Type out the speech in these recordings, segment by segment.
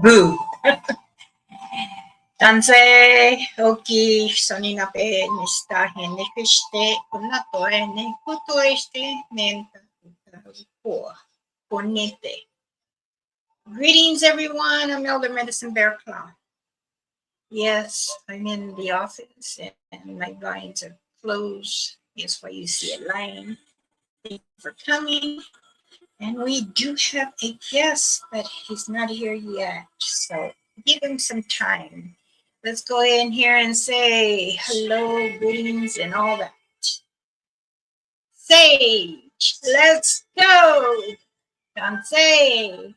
Boo. Tansei, oki, soninape, nistahe, nikiste, kunatoe, nikutoeste, menta, poa, ponete. Greetings, everyone. I'm Elder Medicine Bear Claw. Yes, I'm in the office and my blinds are closed. That's why you see a line. Thank you for coming. And we do have a guest, but he's not here yet. So give him some time. Let's go in here and say hello, greetings, and all that. Sage, let's go. Tansei.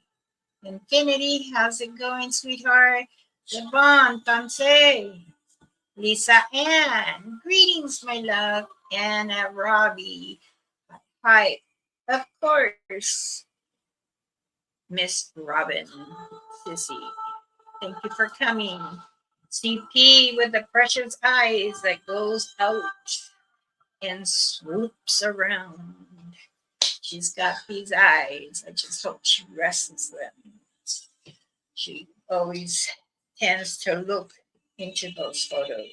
Infinity, how's it going, sweetheart? Devon, Tansei. Lisa Ann, greetings, my love. Anna Robbie. Hi, of course. Miss Robin, Sissy. Thank you for coming. CP with the precious eyes that goes out and swoops around. She's got these eyes. I just hope she rests them. She always tends to look into those photos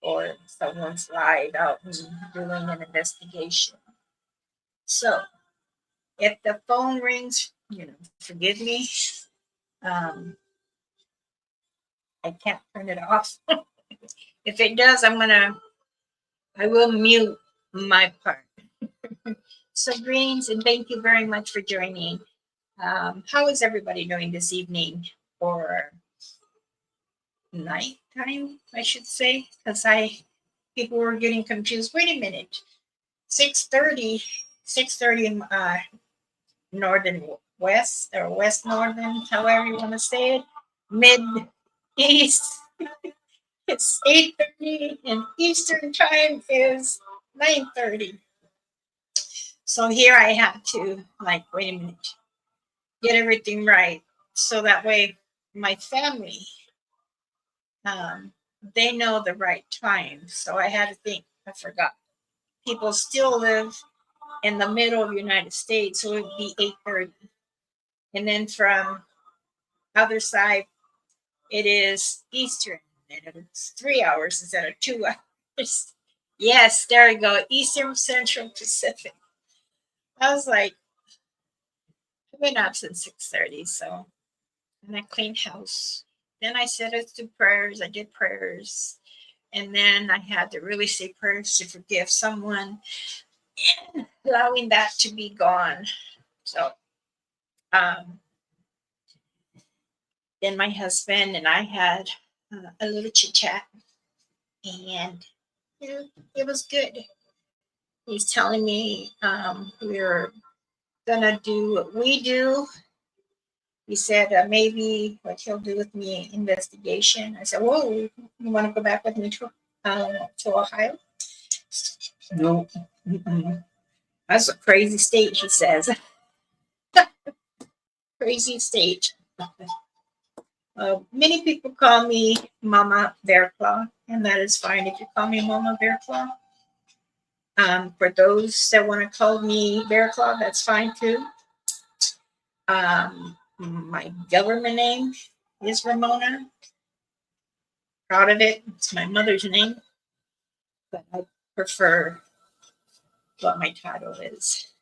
or someone's lied out and doing an investigation. So if the phone rings, forgive me. Um, I can't turn it off. If it does, I will mute my part. So greens, and thank you very much for joining. How is everybody doing this evening or nighttime, I should say? Because people were getting confused. Wait a minute. 6:30, 6:30 in northern west or west northern, however you want to say it, mid east. It's 8:30 and Eastern time is 9:30. So here I have to wait a minute, get everything right. So that way my family, they know the right time. So I had to think, I forgot. People still live in the middle of the United States, so it would be 8:30. And then from other side, it is Eastern, and it's 3 hours instead of 2 hours. Yes, there we go. Eastern, Central, Pacific. I was like, I've been up since 6:30, so and I cleaned house. Then I said it to prayers. I did prayers, and then I had to really say prayers to forgive someone, allowing that to be gone. So, then my husband and I had a little chit chat, and it was good. He's telling me we're gonna do what we do. He said maybe what he'll do with me investigation. I said, "Whoa, you want to go back with me to Ohio?" No, that's a crazy state, he says. Crazy state. Many people call me Mama Bear Claw, and that is fine if you call me Mama Bear Claw. For those that want to call me Bear Claw, that's fine too. My government name is Ramona. Proud of it. It's my mother's name, but I prefer what my title is.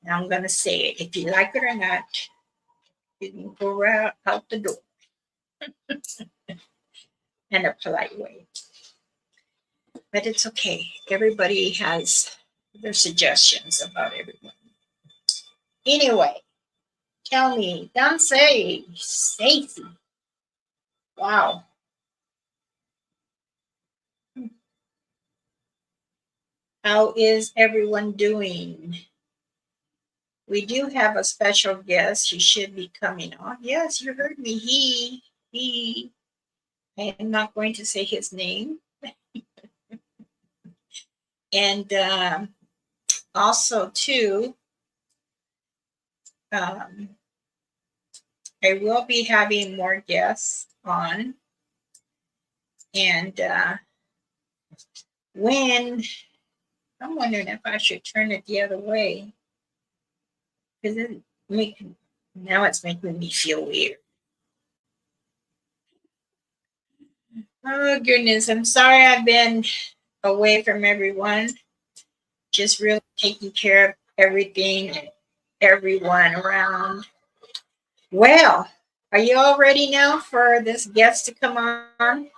And I'm going to say it. If you like it or not, you can go right out the door in a polite way. But it's okay. Everybody has their suggestions about everyone. Anyway, tell me, don't say Stacy. Wow. How is everyone doing? We do have a special guest. He should be coming on. Yes, you heard me. He. I am not going to say his name. And also, too, I will be having more guests on. And when I'm wondering if I should turn it the other way, because it Now it's making me feel weird. Oh, goodness. I'm sorry I've been away from everyone. Just really taking care of everything and everyone around. Well, are you all ready now for this guest to come on?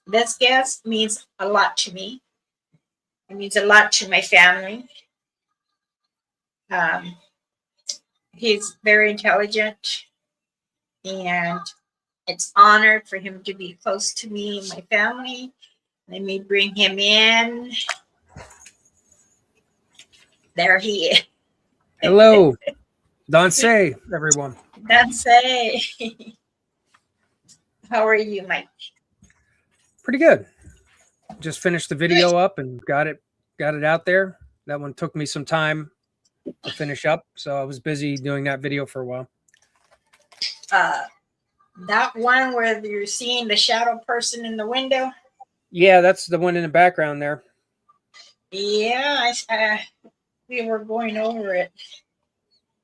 This guest means a lot to me. It means a lot to my family. Um, he's very intelligent, and it's honored for him to be close to me and my family. Let me bring him in. There he is. Hello, Danse, everyone. That's How are you, Mike? Pretty good. Just finished the video up and got it out there. That one took me some time to finish up, so I was busy doing that video for a while. That one where you're seeing the shadow person in the window. Yeah, that's the one in the background there. Yeah, we were going over it.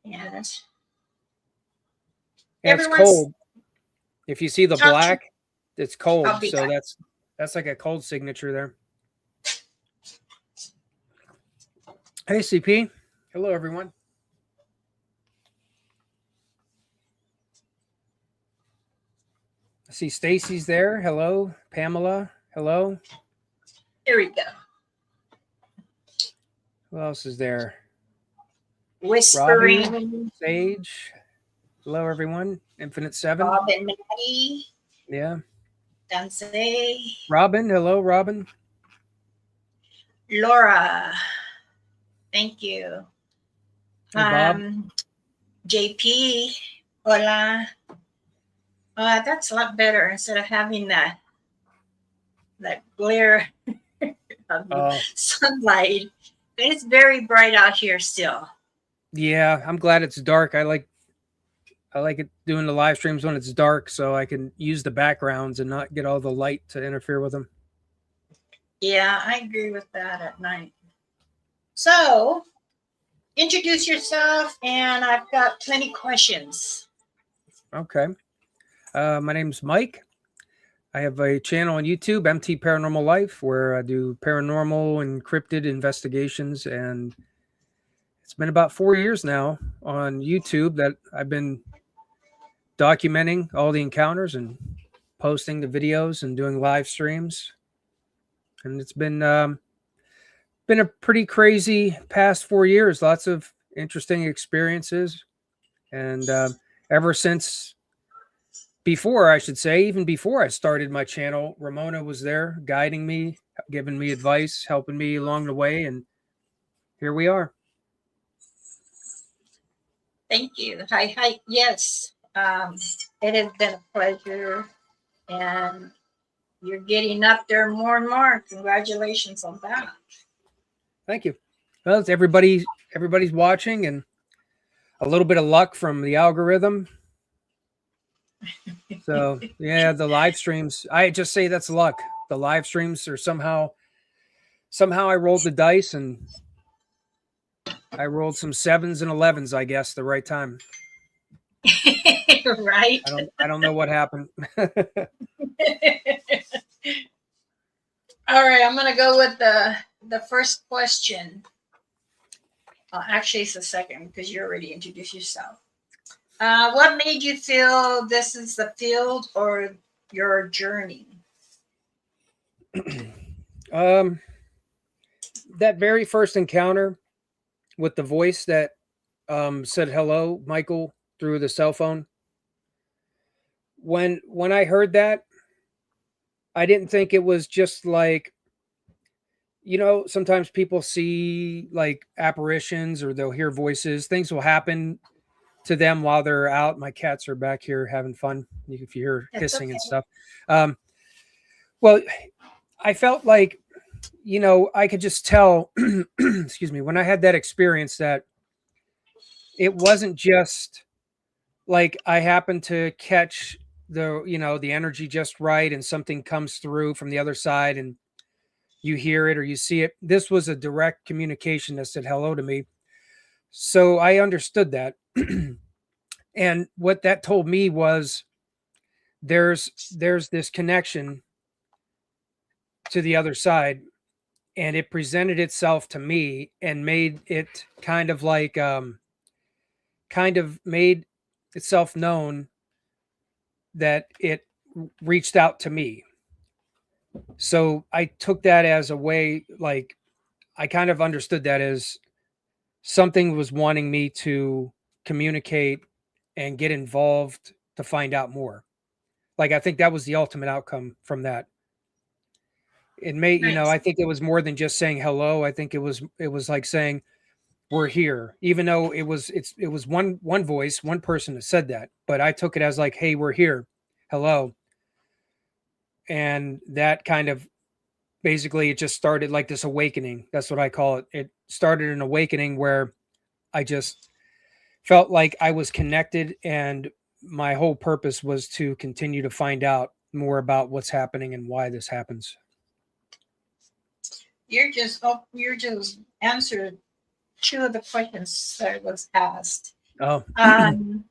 Yes. Yeah, it's cold. If you see the black, it's cold. So back. that's like a cold signature there. Hey, CP. Hello, everyone. I see Stacy's there. Hello, Pamela. Hello. Here we go. Who else is there? Whispering. Robbie, Sage. Hello, everyone. Infinite Seven. Robin, Maddie. Yeah. Danse. Robin. Hello, Robin. Laura. Thank you. Hey, Bob. JP. Hola. That's a lot better instead of having that glare of sunlight. It's very bright out here still. Yeah, I'm glad it's dark. I like it doing the live streams when it's dark so I can use the backgrounds and not get all the light to interfere with them. Yeah, I agree with that at night. So, introduce yourself, and I've got plenty questions. Okay. My name's Mike. I have a channel on YouTube, MT Paranormal Life, where I do paranormal and cryptid investigations. And it's been about 4 years now on YouTube that I've been documenting all the encounters and posting the videos and doing live streams. And it's been a pretty crazy past 4 years. Lots of interesting experiences. And ever since before, I should say, even before I started my channel, Ramona was there guiding me, giving me advice, helping me along the way. And here we are. Thank you. Hi. Yes, it has been a pleasure. And you're getting up there more and more. Congratulations on that. Thank you. Well, it's everybody's watching, and a little bit of luck from the algorithm. So yeah, the live streams, I just say that's luck. The live streams are somehow I rolled the dice and I rolled some 7s and 11s, I guess, the right time. Right. I don't know what happened. All right, I'm gonna go with the first question. Actually, it's the second because you already introduced yourself. What made you feel this is the field or your journey? That very first encounter with the voice that said hello, Michael, through the cell phone. When I heard that, I didn't think it was just like, sometimes people see like apparitions or they'll hear voices. Things will happen to them while they're out. My cats are back here having fun. If you hear hissing and stuff. Well, I felt like, I could just tell, excuse me, when I had that experience that it wasn't just like I happened to catch the energy just right and something comes through from the other side and you hear it or you see it. This was a direct communication that said hello to me. So I understood that. And what that told me was there's this connection to the other side, and it presented itself to me and made it kind of made itself known that it reached out to me. So I took that as a way, like, I kind of understood that as something was wanting me to communicate and get involved to find out more. Like, I think that was the ultimate outcome from that. It may, Nice. I think it was more than just saying hello. I think it was like saying we're here, even though it was one voice, one person that said that, but I took it as like, hey, we're here, hello. And that kind of, basically, it just started like this awakening. That's what I call it. It started an awakening where I just felt like I was connected, and my whole purpose was to continue to find out more about what's happening and why this happens. You're just answered two of the questions that was asked. Oh, Um,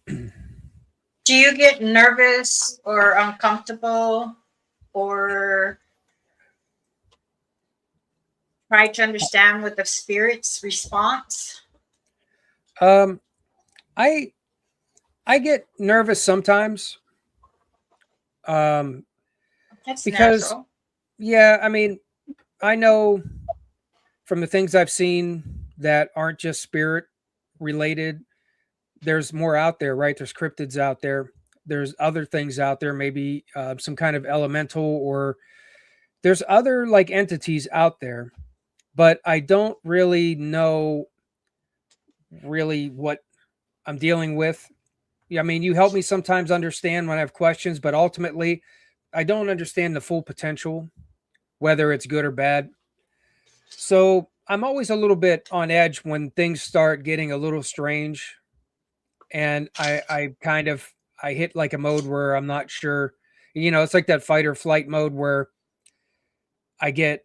do you get nervous or uncomfortable or try to understand what the spirit's response? um, I I get nervous sometimes, um, That's because natural. yeah, I mean, I know from the things I've seen that aren't just spirit related. There's more out there, right? There's cryptids out there. There's other things out there, maybe some kind of elemental, or there's other like entities out there, but I don't really know really what I'm dealing with. Yeah, I mean, you help me sometimes understand when I have questions, but ultimately, I don't understand the full potential, whether it's good or bad. So I'm always a little bit on edge when things start getting a little strange, and I kind of, I hit like a mode where I'm not sure. It's like that fight or flight mode where I get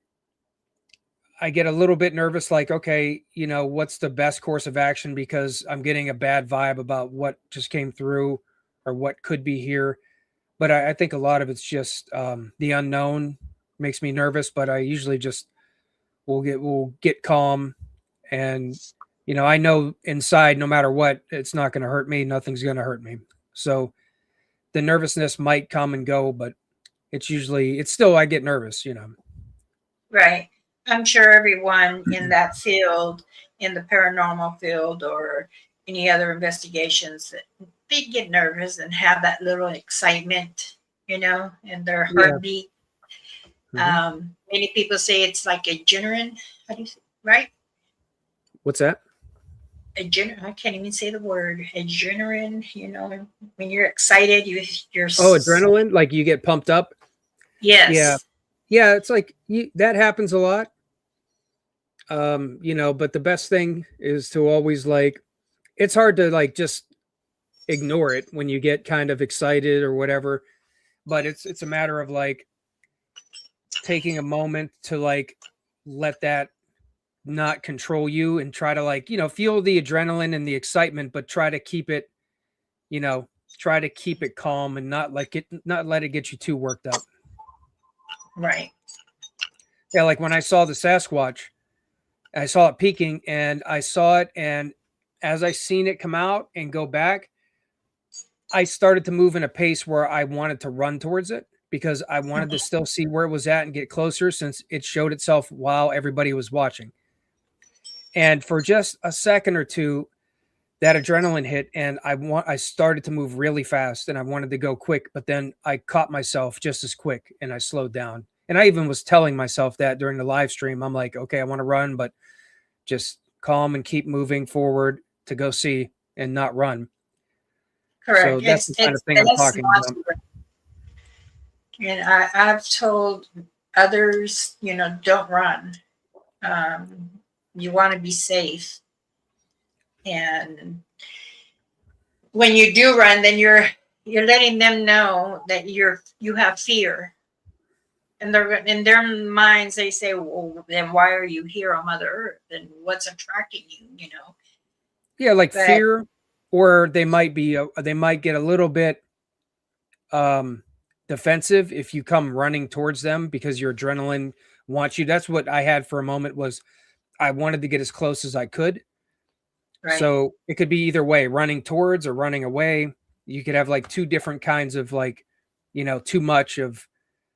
I get a little bit nervous, like, okay, what's the best course of action, because I'm getting a bad vibe about what just came through or what could be here. But I think a lot of it's just the unknown makes me nervous. But I usually just will get calm, and I know inside, no matter what, it's not going to hurt me. Nothing's going to hurt me. So the nervousness might come and go, but it's still, I get nervous. Right. I'm sure everyone in that field, in the paranormal field or any other investigations, they get nervous and have that little excitement, in their Yeah. heartbeat. Hmm. Many people say it's like adrenaline. How do you say, right? What's that? I can't even say the word adrenaline. When you're excited, you're Oh, adrenaline, like you get pumped up. Yeah. yes, Yeah, it's like that happens a lot. But the best thing is to always, like, it's hard to like just ignore it when you get kind of excited or whatever, but it's a matter of like taking a moment to like let that not control you, and try to, like, feel the adrenaline and the excitement, but you know try to keep it calm, and not let it get you too worked up. right, Yeah, like when I saw the Sasquatch, I saw it peeking, and I saw it, and as I seen it come out and go back, I started to move in a pace where I wanted to run towards it, because I wanted to still see where it was at and get closer, since it showed itself while everybody was watching. And for just a second or two, that adrenaline hit, and I started to move really fast, and I wanted to go quick, but then I caught myself just as quick, and I slowed down. And I even was telling myself that during the live stream. I'm like, okay, I want to run, but just calm and keep moving forward to go see, and not run. So correct. that's It's the kind it's of thing I'm that's talking about. not. And I've told others, don't run. Um, you want to be safe. And when you do run, then you're letting them know that you have fear. And they're in their minds, they say, well, then why are you here on Mother Earth? And what's attracting you? Yeah, like But fear, or they might get a little bit um, defensive if you come running towards them because your adrenaline wants you. That's what I had for a moment was I wanted to get as close as I could. Right. So it could be either way, running towards or running away. You could have like two different kinds of like, too much of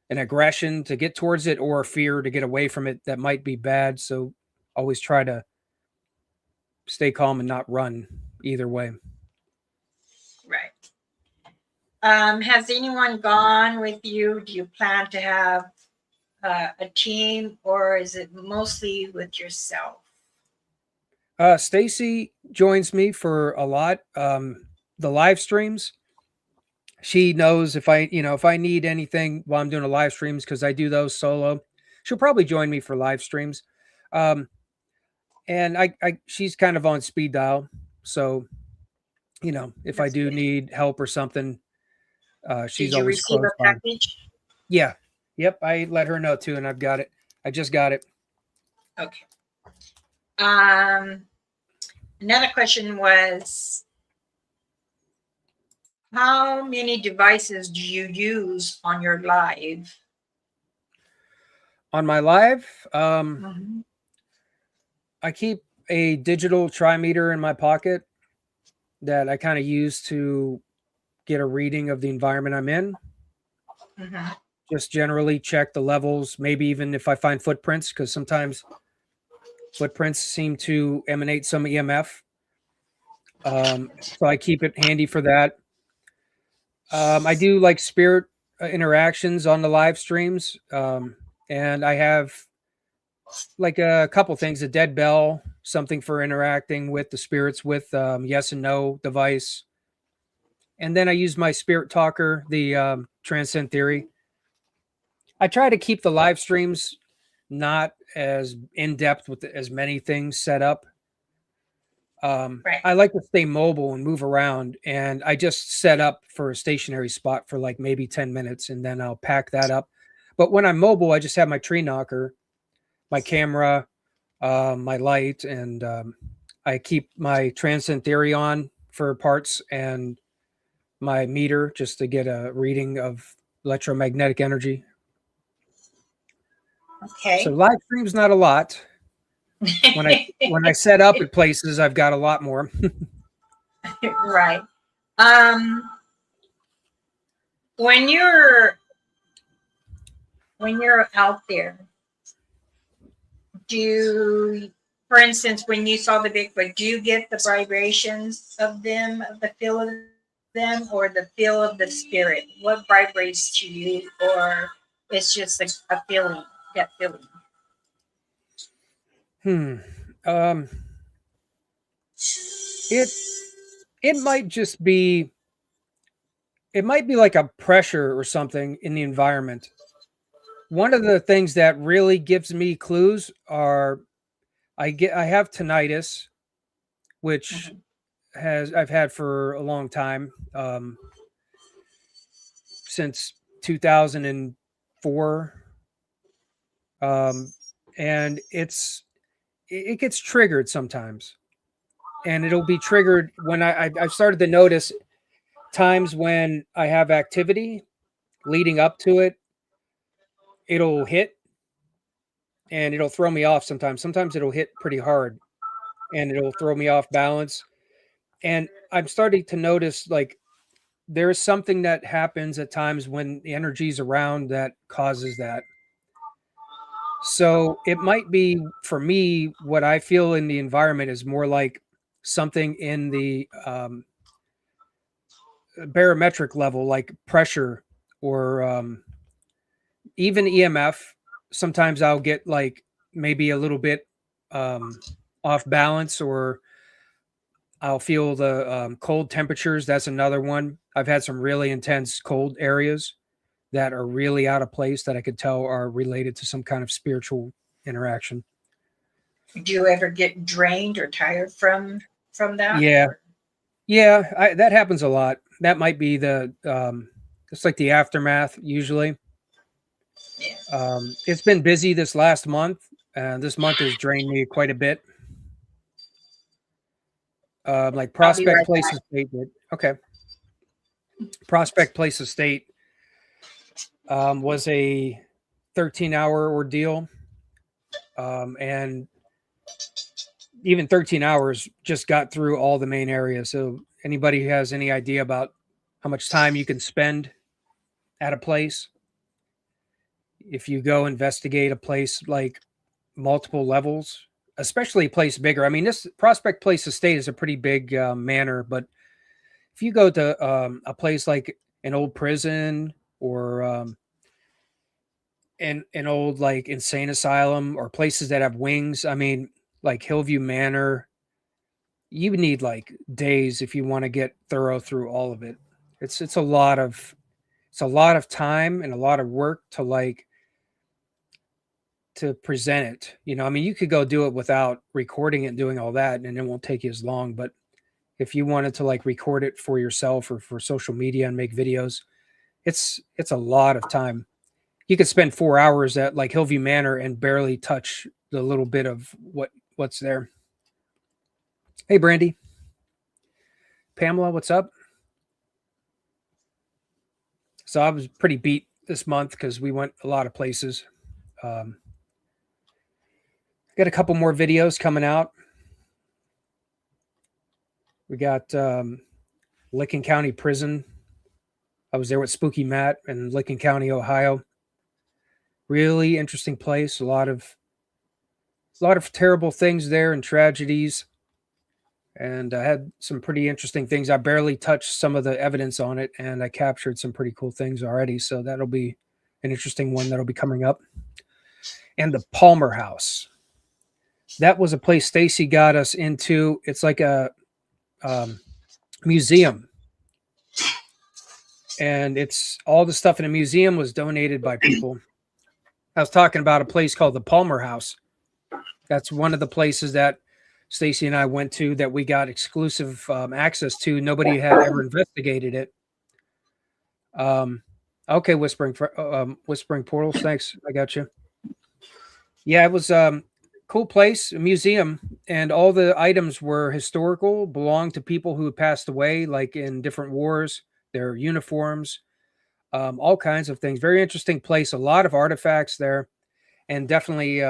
an aggression to get towards it or fear to get away from it that might be bad. So always try to stay calm and not run either way. Right. Has anyone gone with you? Do you plan to have a team, or is it mostly with yourself? Stacy joins me for a lot. The live streams, she knows if I need anything while I'm doing a live streams because I do those solo. She'll probably join me for live streams. Um, and she's kind of on speed dial, so if I That's do good. need help or something, she's Did you always receive close a by. package? Yeah, yep. I let her know too, and I've got it. I just got it. Okay. Another question was, how many devices do you use on your live? On my live, Mhm. I keep a digital trimeter in my pocket that I kind of use to get a reading of the environment I'm in. Mhm. Just generally check the levels, maybe even if I find footprints, because sometimes footprints seem to emanate some EMF. So I keep it handy for that. I do like spirit interactions on the live streams, and I have like a couple things: a dead bell, something for interacting with the spirits with yes and no device, and then I use my spirit talker, the transcend theory. I try to keep the live streams not as in depth with as many things set up. Right. I like to stay mobile and move around, and I just set up for a stationary spot for like maybe 10 minutes, and then I'll pack that up. But when I'm mobile, I just have my tree knocker, my camera, my light, and I keep my transcend theory on for parts and my meter just to get a reading of electromagnetic energy. So Okay. live streams not a lot. When I set up at places, I've got a lot more. Right. Um, when you're out there, do for instance, when you saw the Bigfoot, do you get the vibrations of them, of the feel of them, or the feel of the spirit? What vibrates to you, or it's just a feeling, that feeling? Hmm. Um, it it might just be it might be like a pressure or something in the environment. One of the things that really gives me clues are I have tinnitus, which Mhm. has I've had for a long time, since 2004, um, and it gets triggered sometimes, and it'll be triggered when I've started to notice times when I have activity leading up to it, it'll hit and it'll throw me off sometimes. Sometimes it'll hit pretty hard and it'll throw me off balance. And I'm starting to notice like there's something that happens at times when the energy's around that causes that. So it might be for me, what I feel in the environment is more like something in the barometric level, like pressure or even EMF. Sometimes I'll get like maybe a little bit um, off balance, or I'll feel the cold temperatures. That's another one. I've had some really intense cold areas that are really out of place that I could tell are related to some kind of spiritual interaction. Do you ever get drained or tired from that? Yeah, Or yeah, that happens a lot. That might be the it's like the aftermath usually. yeah. It's been busy this last month. This month has drained me quite a bit. like I'll be Prospect right Place back. Estate did. Okay. Prospect Place Estate was a 13-hour ordeal. And even 13 hours just got through all the main areas. So anybody who has any idea about how much time you can spend at a place, if you go investigate a place like multiple levels, especially a place bigger. I mean, this Prospect Place Estate is a pretty big manor, but if you go to a place like an old prison or an old like insane asylum or places that have wings, I mean, like Hillview Manor, you would need like days if you want to get thorough through all of it. It's a lot of time and a lot of work to like to present it. You know, I mean, you could go do it without recording it and doing all that, and it won't take you as long. But if you wanted to like record it for yourself or for social media and make videos, it's a lot of time. You could spend 4 hours at like Hillview Manor and barely touch the little bit of what's there. Hey, Brandy, Pamela, what's up? So I was pretty beat this month because we went a lot of places. Um, got a couple more videos coming out. We got Licking County Prison. I was there with Spooky Matt in Licking County, Ohio. Really interesting place. A lot of terrible things there and tragedies. And I had some pretty interesting things. I barely touched some of the evidence on it, and I captured some pretty cool things already. So that'll be an interesting one that'll be coming up. And the Palmer House. That was a place Stacy got us into. It's like a museum, and it's all the stuff in a museum was donated by people. I was talking about a place called the Palmer House. That's one of the places that Stacy and I went to that we got exclusive access to. Nobody had ever investigated it. Okay, Whispering Portals. Thanks, I got you. Yeah, it was cool place, a museum, and all the items were historical, belonged to people who had passed away, like in different wars. Their uniforms, all kinds of things. Very interesting place. A lot of artifacts there, and definitely,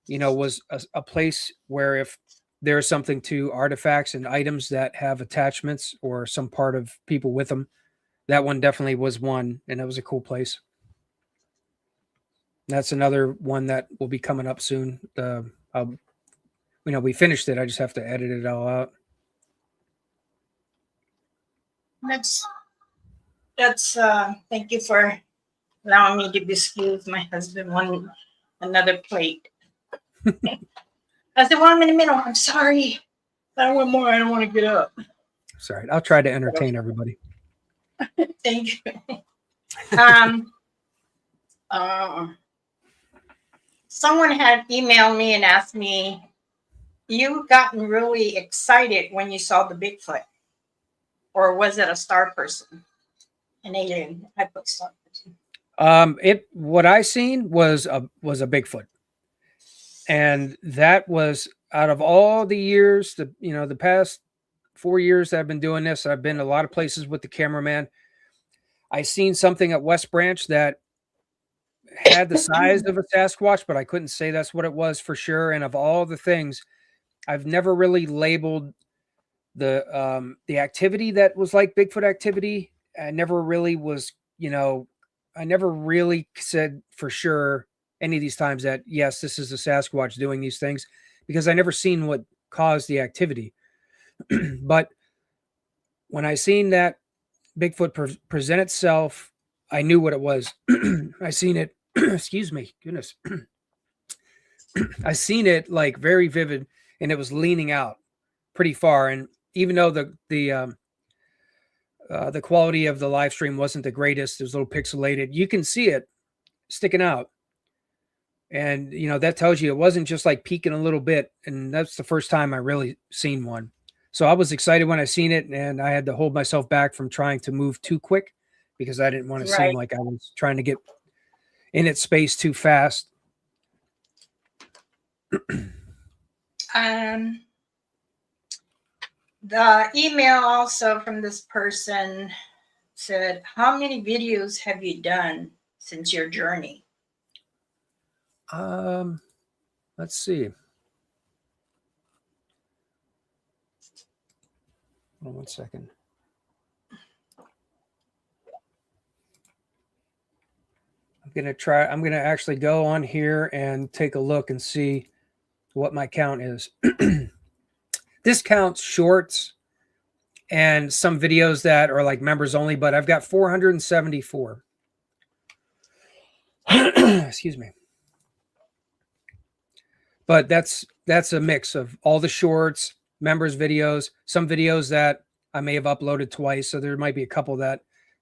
was a place where if there's something to artifacts and items that have attachments or some part of people with them, that one definitely was one, and it was a cool place. That's another one that will be coming up soon. We finished it. I just have to edit it all out. That's thank you for allowing me to excuse my husband another plate. I said, well, I'm in the middle. I'm sorry. I want more. I don't want to get up. Sorry. I'll try to entertain everybody. Thank you. Someone had emailed me and asked me, you gotten really excited when you saw the Bigfoot, or was it a star person? An alien? I put star person. What I seen was a Bigfoot, and that was out of all the years, the past 4 years that I've been doing this. I've been a lot of places with the cameraman. I seen something at West Branch that had the size of a Sasquatch, but I couldn't say that's what it was for sure. And of all the things, I've never really labeled the activity that was like Bigfoot activity. I never really was, I never really said for sure any of these times that yes, this is a Sasquatch doing these things, because I never seen what caused the activity. But when I seen that Bigfoot present itself, I knew what it was. I seen it. Excuse me, goodness. I seen it like very vivid, and it was leaning out pretty far. And even though the quality of the live stream wasn't the greatest, it was a little pixelated, you can see it sticking out. And that tells you it wasn't just like peeking a little bit. And that's the first time I really seen one. So I was excited when I seen it, and I had to hold myself back from trying to move too quick because I didn't want to seem like I was trying to get in its space too fast. The email also from this person said, how many videos have you done since your journey? Let's see. Hold on 1 second. I'm gonna actually go on here and take a look and see what my count is. This counts shorts and some videos that are like members only, but I've got 474. Excuse me. But that's a mix of all the shorts, members videos, some videos that I may have uploaded twice, so there might be a couple that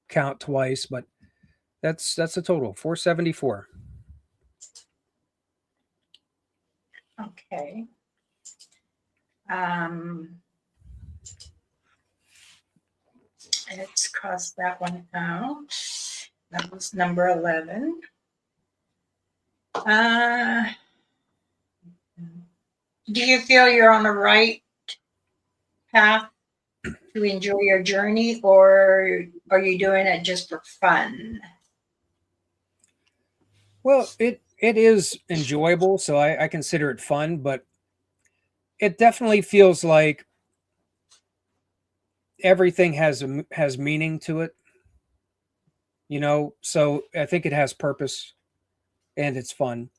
count twice, but that's a total 474. Okay. Um, let's cross that one out. That was number 11. Do you feel you're on the right path to enjoy your journey, or are you doing it just for fun? Well, it is enjoyable, so I consider it fun, but it definitely feels like everything has meaning to it, you know. So I think it has purpose and it's fun.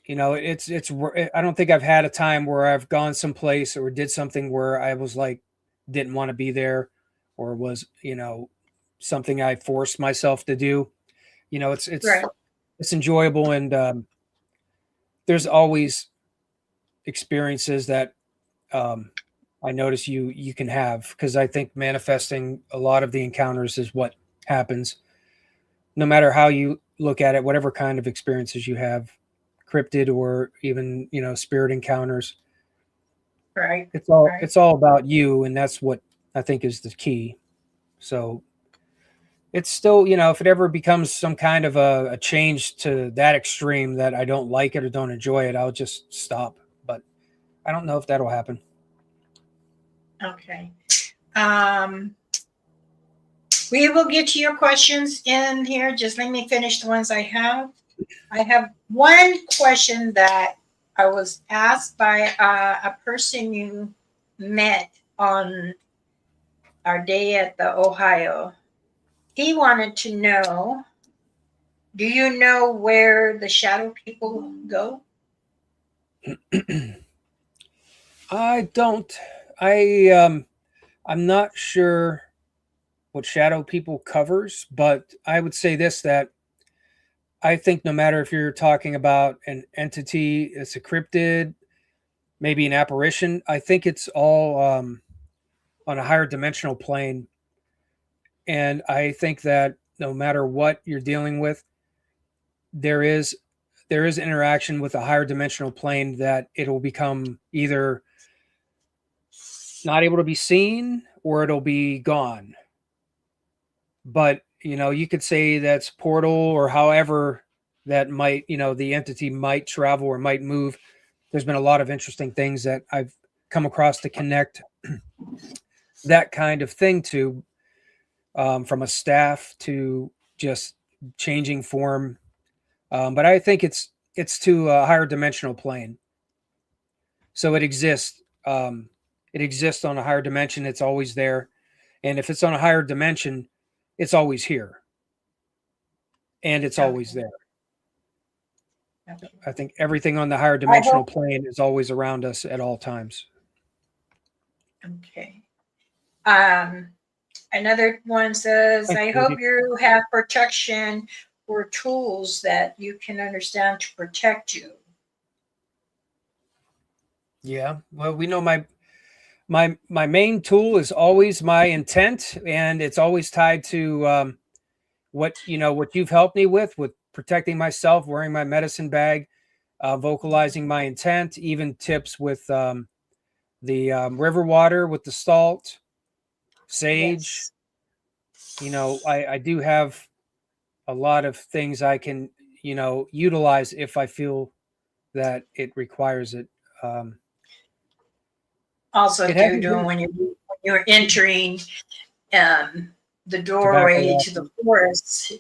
You know, I don't think I've had a time where I've gone someplace or did something where I was like didn't want to be there, or was, you know, something I forced myself to do. You know, Right. it's enjoyable, and there's always experiences that um, I notice you can have, because I think manifesting a lot of the encounters is what happens, no matter how you look at it, whatever kind of experiences you have, cryptid or even, you know, spirit encounters. Right. It's all Right. it's all about you, and that's what I think is the key. So it's still, you know, if it ever becomes some kind of a change to that extreme that I don't like it or don't enjoy it, I'll just stop. But I don't know if that'll happen. Okay. Um, we will get to your questions in here. Just let me finish the ones I have. I have one question that I was asked by a person you met on our day at the Ohio. He wanted to know, do you know where the shadow people go? I don't. I'm not sure what shadow people covers, but I would say this, that I think no matter if you're talking about an entity, it's a cryptid, maybe an apparition, I think it's all on a higher dimensional plane. And I think that no matter what you're dealing with, there is interaction with a higher dimensional plane, that it'll become either not able to be seen or it'll be gone. But you know, you could say that's portal, or however that might, you know, the entity might travel or might move. There's been a lot of interesting things that I've come across to connect that kind of thing to, from a staff to just changing form. But I think it's to a higher dimensional plane, so it exists. It exists on a higher dimension. It's always there, and if it's on a higher dimension, it's always here, and it's always Okay. there. Okay. I think everything on the higher I dimensional hope. plane is always around us at all times. Okay. Um, Another one says, Thanks, I hope Judy. you have protection or tools that you can understand to protect you. Yeah. Well, we know my main tool is always my intent, and it's always tied to what, you know, what you've helped me with protecting myself, wearing my medicine bag, vocalizing my intent, even tips with the river water with the salt, sage. Yes. You know, I do have a lot of things I can, you know, utilize if I feel that it requires it. Um, also It too hasn't doing been when you're entering the tobacco doorway to the wrapping. forest,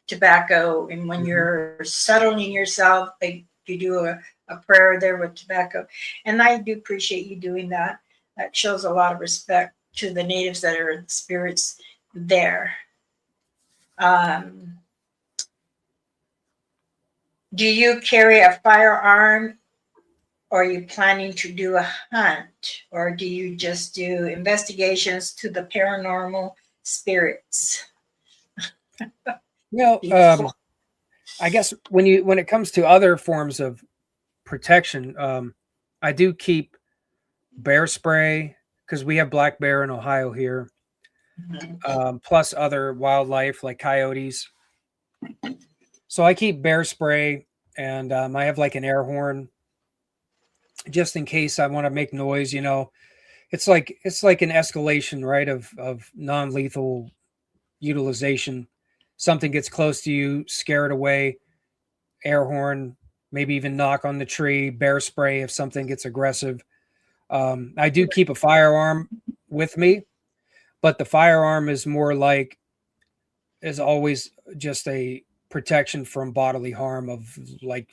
tobacco, and when Mhm. you're settling yourself, like you do a prayer there with tobacco. And I do appreciate you doing that. That shows a lot of respect to the natives that are spirits there. Um, do you carry a firearm, or are you planning to do a hunt, or do you just do investigations to the paranormal spirits? You know, Before, I guess when it comes to other forms of protection, I do keep bear spray because we have black bear in Ohio here, plus other wildlife like coyotes. So I keep bear spray, and I have like an air horn just in case I want to make noise. It's like an escalation, right? Of non lethal utilization. Something gets close to you, scare it away. Air horn, maybe even knock on the tree. Bear spray if something gets aggressive. I do keep a firearm with me, but the firearm is more like is always just a protection from bodily harm of like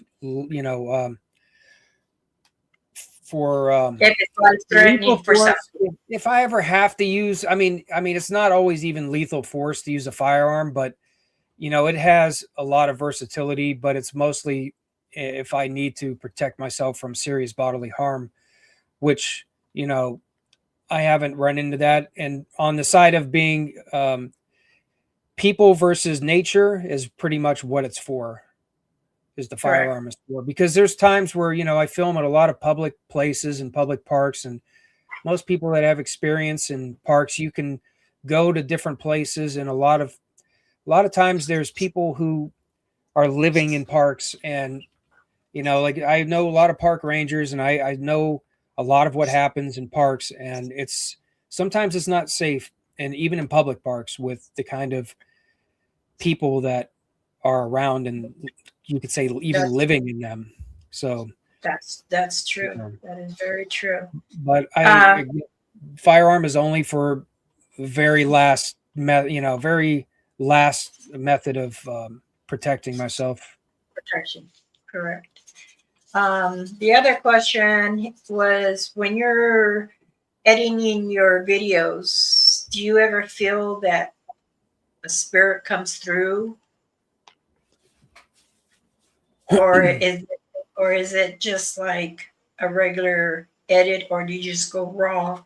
for if it's life lethal threatening for some, force. If I ever have to use, I mean it's not always even lethal force to use a firearm, but it has a lot of versatility, but it's mostly if I need to protect myself from serious bodily harm, which I haven't run into that. And on the side of being people versus nature is pretty much what it's for. Is the correct. firearm is for, because there's times where I film at a lot of public places and public parks, and most people that have experience in parks, you can go to different places, and a lot of times there's people who are living in parks, and like I know a lot of park rangers, and I know a lot of what happens in parks, and sometimes it's not safe, and even in public parks with the kind of people that are around, and you could say even That's living in them. So, that's true. um, That is very true. but Um, firearm is only for very last method of protecting myself. protection, correct. The other question was, when you're editing your videos, do you ever feel that a spirit comes through, or is it just like a regular edit, or do you just go raw?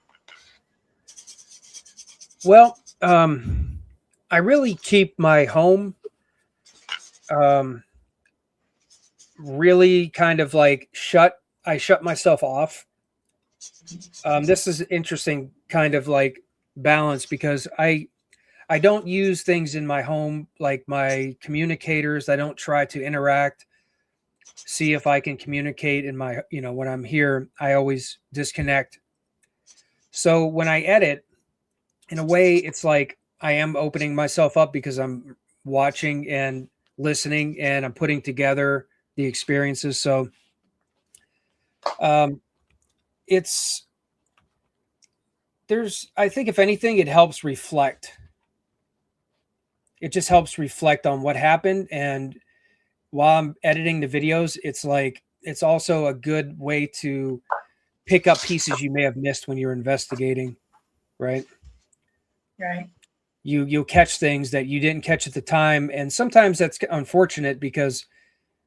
Well, I really keep my home um, really kind of like shut. I shut myself off. This is interesting kind of like balance because I don't use things in my home like my communicators. I don't try to interact, see if I can communicate in my when I'm here. I always disconnect. So when I edit, in a way, it's like I am opening myself up because I'm watching and listening, and I'm putting together the experiences. So um, it's I think if anything, it helps reflect. It just helps reflect on what happened. And while I'm editing the videos, it's like it's also a good way to pick up pieces you may have missed when you're investigating, right? Right. You'll catch things that you didn't catch at the time, and sometimes that's unfortunate because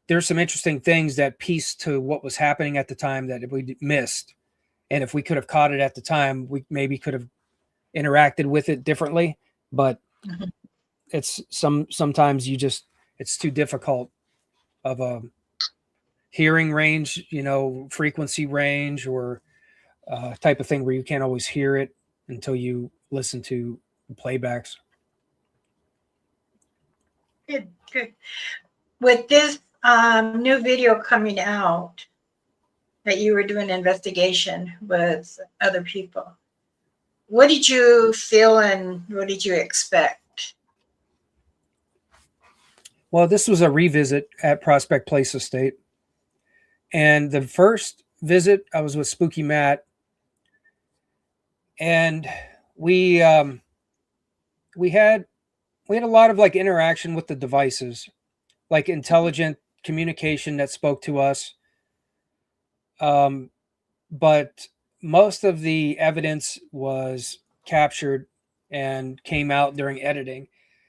there's some interesting things that piece to what was happening at the time that we missed. And if we could have caught it at the time, we maybe could have interacted with it differently. But Mhm. sometimes it's too difficult of a hearing range, frequency range, or type of thing where you can't always hear it until you listen to playbacks. Good, good. With this new video coming out that you were doing an investigation with other people, what did you feel and what did you expect? Well, this was a revisit at Prospect Place Estate. And the first visit, I was with Spooky Matt, and we um, we had we had a lot of like interaction with the devices, like intelligent communication that spoke to us. Um, but most of the evidence was captured and came out during editing.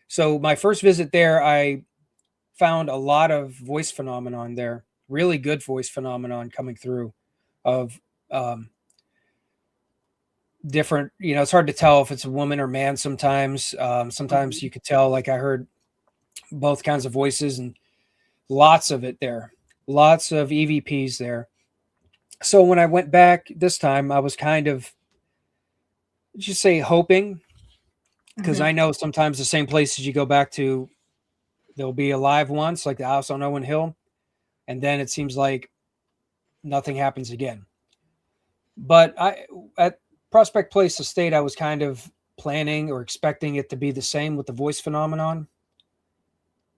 So my first visit there, I found a lot of voice phenomenon there, really good voice phenomenon coming through of um, different, it's hard to tell if it's a woman or man sometimes. Sometimes you could tell, like I heard both kinds of voices and lots of it there, lots of EVPs there. So when I went back this time, I was kind of just say hoping, because Mm-hmm. I know sometimes the same places you go back to, there'll be alive once, like the house on Owen Hill, and then it seems like nothing happens again. But at Prospect Place Estate, I was kind of planning or expecting it to be the same with the voice phenomenon,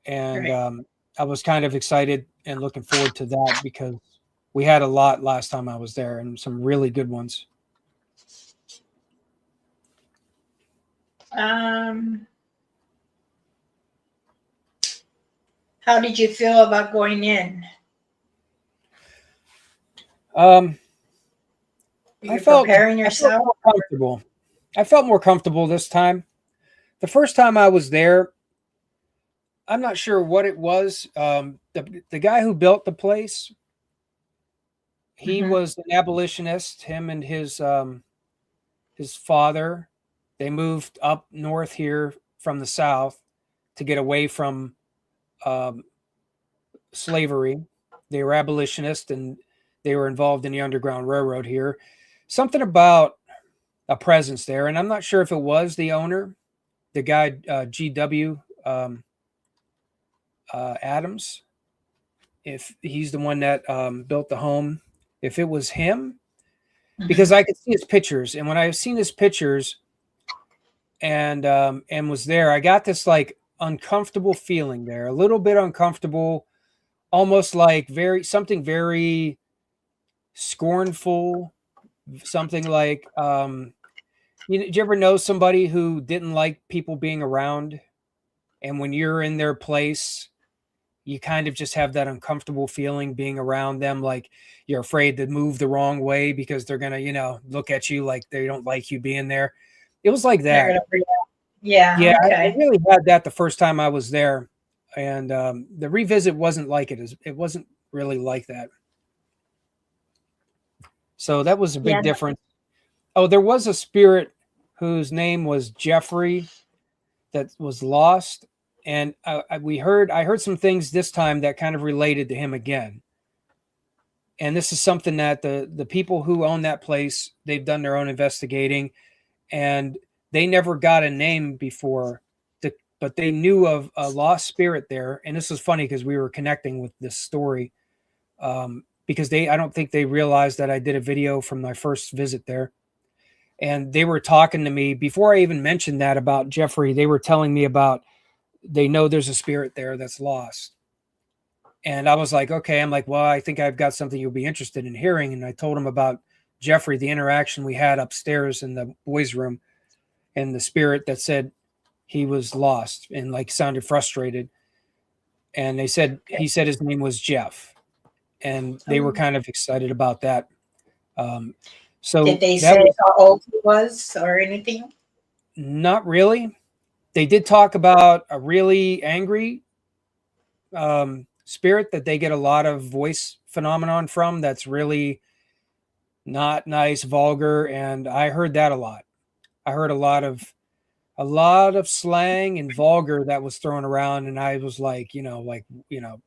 and Right. I was kind of excited and looking forward to that because we had a lot last time I was there and some really good ones. Um, how did you feel about going in? Um, Were I you felt preparing I felt yourself? more comfortable. I felt more comfortable this time. The first time I was there, I'm not sure what it was. The guy who built the place, he Mm-hmm. was an abolitionist. Him and his father, they moved up north here from the south to get away from um, slavery. They were abolitionists and they were involved in the Underground Railroad here. Something about a presence there, and I'm not sure if it was the owner, the guy GW Adams, if he's the one that built the home, if it was him, because Mm-hmm. I could see his pictures, and when I've seen his pictures and was there, I got this like uncomfortable feeling there, a little bit uncomfortable, almost like very scornful, something like did you ever know somebody who didn't like people being around, and when you're in their place you kind of just have that uncomfortable feeling being around them, like you're afraid to move the wrong way because they're gonna look at you like they don't like you being there. It was like They're that. gonna react. Yeah. Yeah, I Okay. really had that the first time I was there, and the revisit wasn't like it wasn't really like that. So that was a Yeah. big difference. Oh, there was a spirit whose name was Jeffrey that was lost, and I heard some things this time that kind of related to him again. And this is something that the people who own that place, they've done their own investigating, and they never got a name before, but they knew of a lost spirit there. And this was funny because we were connecting with this story, because I don't think they realized that I did a video from my first visit there, and they were talking to me before I even mentioned that about Jeffrey. They were telling me about, they know there's a spirit there that's lost. And I was like, okay. I'm like, well, I think I've got something you'll be interested in hearing. And I told him about Jeffrey, the interaction we had upstairs in the boys' room, and the spirit that said he was lost and like sounded frustrated. And he said his name was Jeff. And they were Oh. kind of excited about that. Um, Did so they that say was how old he was or anything? not really. They did talk about a really angry spirit that they get a lot of voice phenomenon from, that's really not nice, vulgar, and I heard that a lot. I heard a lot of slang and vulgar that was thrown around, and I was like,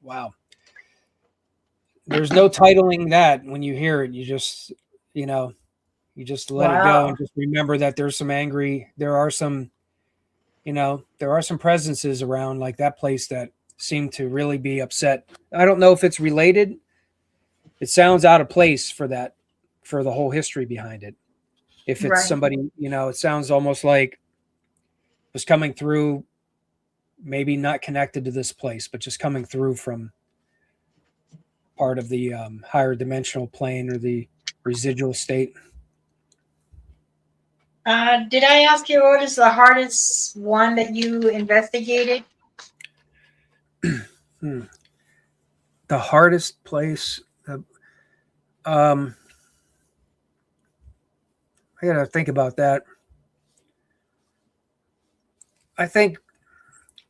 wow. There's no titling that. When you hear it, you know, you just let it go and Wow. just remember that there are some, there are some presences around like that place that seem to really be upset. I don't know if it's related. It sounds out of place for that, for the whole history behind it. If it's Right. somebody, it sounds almost like was coming through, maybe not connected to this place, but just coming through from part of the higher dimensional plane or the residual state. Did I ask you what is the hardest one that you investigated? Hmm. The hardest place. Um, I gotta think about that. I think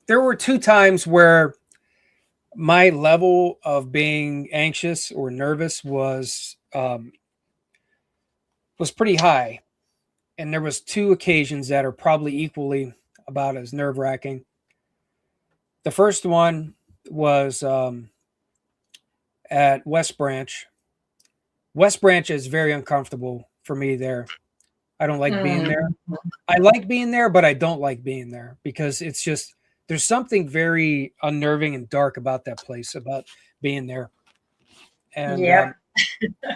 there were two times where my level of being anxious or nervous was pretty high, and there was two occasions that are probably equally about as nerve wracking. The first one was at West Branch. West Branch is very uncomfortable for me there. I don't like being Mm. there. I like being there, but I don't like being there because it's just there's something very unnerving and dark about that place, about being there. And Yep.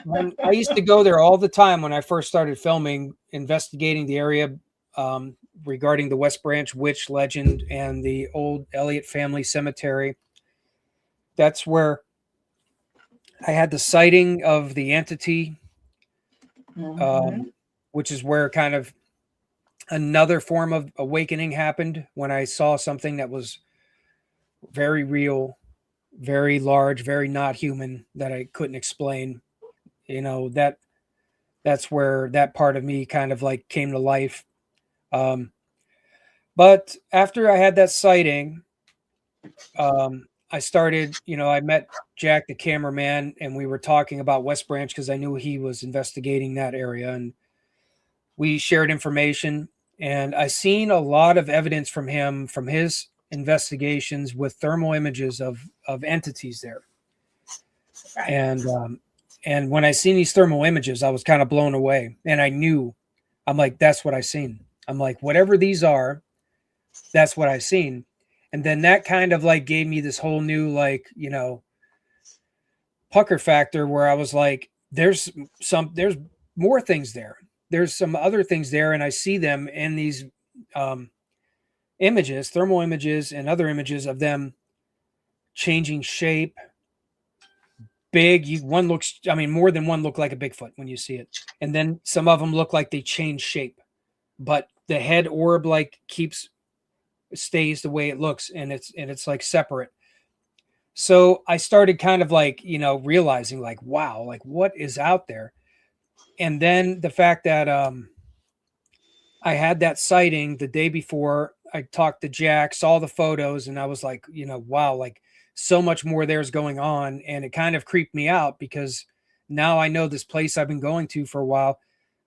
when I used to go there all the time when I first started filming, investigating the area um, regarding the West Branch witch legend and the old Elliott family cemetery. That's where I had the sighting of the entity, um, Hmm. which is where kind of another form of awakening happened when I saw something that was very real, very large, very not human that I couldn't explain. That's where that part of me kind of like came to life. Um, but after I had that sighting, I started, I met Jack, the cameraman, and we were talking about West Branch because I knew he was investigating that area, and we shared information. And I seen a lot of evidence from him from his investigations with thermal images of entities there. Right. And when I seen these thermal images, I was kind of blown away, and I knew, I'm like, that's what I seen. I'm like, whatever these are, that's what I seen. And then that kind of like gave me this whole new like pucker factor where I was like, there's more things there. There's some other things there, and I see them in these um, images, thermal images, and other images of them changing shape. Big, one looks. I mean, more than one look like a Bigfoot when you see it, and then some of them look like they change shape, but the head orb like keeps stays the way it looks, and it's like separate. So I started kind of like realizing like, wow, like what is out there. And then the fact that I had that sighting the day before. I talked to Jack, saw the photos, and I was like, wow, like so much more there's going on. And it kind of creeped me out because now I know this place I've been going to for a while.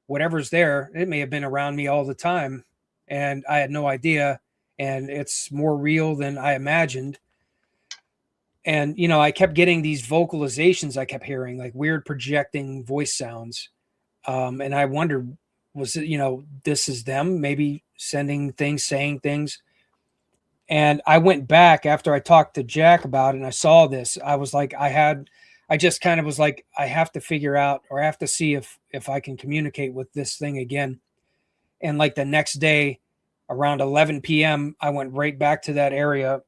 Whatever's there, it may have been around me all the time, and I had no idea. And it's more real than I imagined. And I kept getting these vocalizations. I kept hearing like weird projecting voice sounds, and I wondered, was it, this is them maybe sending things, saying things. And I went back after I talked to Jack about it and I saw this. I was like, I just kind of was like, I have to figure out, or I have to see if I can communicate with this thing again. And like the next day around 11 p.m., I went right back to that area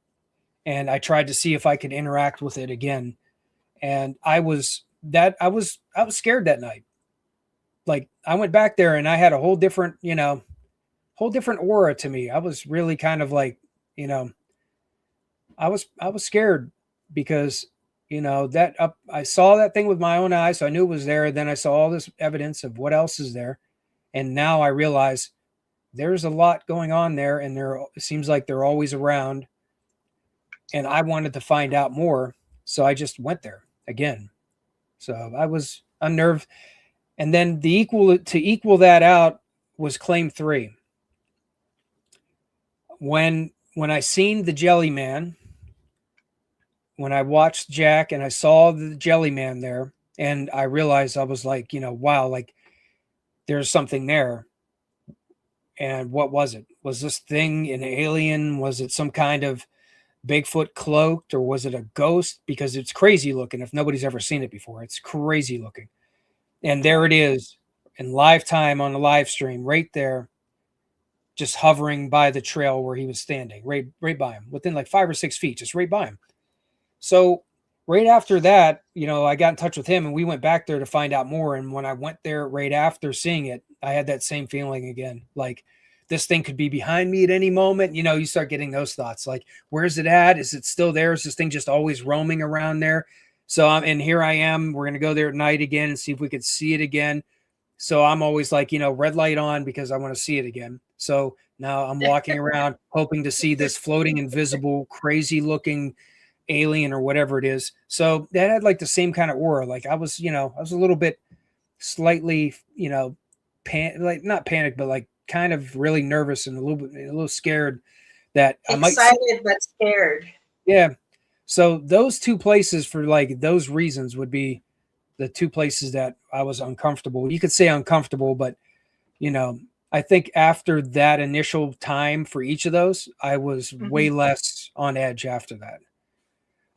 and I tried to see if I could interact with it again. And I was scared that night. Like I went back there and I had a whole different, whole different aura to me. I was really kind of like, you know, I was scared because that up I saw that thing with my own eyes, so I knew it was there. Then I saw all this evidence of what else is there, and now I realize there's a lot going on there, and it seems like they're always around. And I wanted to find out more, so I just went there again. So I was unnerved, and then the equal that out was claim 3. When I seen the Jelly Man, when I watched Jack and I saw the Jelly Man there, and I realized I was like, wow, like there's something there. And what was it? Was this thing an alien? Was it some kind of Bigfoot cloaked, or was it a ghost? Because it's crazy looking. If nobody's ever seen it before, it's crazy looking. And there it is in live time on the live stream, right there, just hovering by the trail where he was standing, right by him, within like 5 or 6 feet, just right by him. So right after that, I got in touch with him and we went back there to find out more. And when I went there right after seeing it, I had that same feeling again. Like this thing could be behind me at any moment. You start getting those thoughts like, where's it at? Is it still there? Is this thing just always roaming around there? So, and here I am. We're going to go there at night again and see if we could see it again. So I'm always like, red light on because I want to see it again. So now I'm walking around hoping to see this floating, invisible, crazy looking alien or whatever it is. So that had like the same kind of aura. Like I was a little bit slightly, like not panicked, but like kind of really nervous and a little scared that I might see. Excited but scared. Yeah. So those two places for like those reasons would be the two places that I was uncomfortable. You could say uncomfortable, but I think after that initial time for each of those, I was way less on edge after that.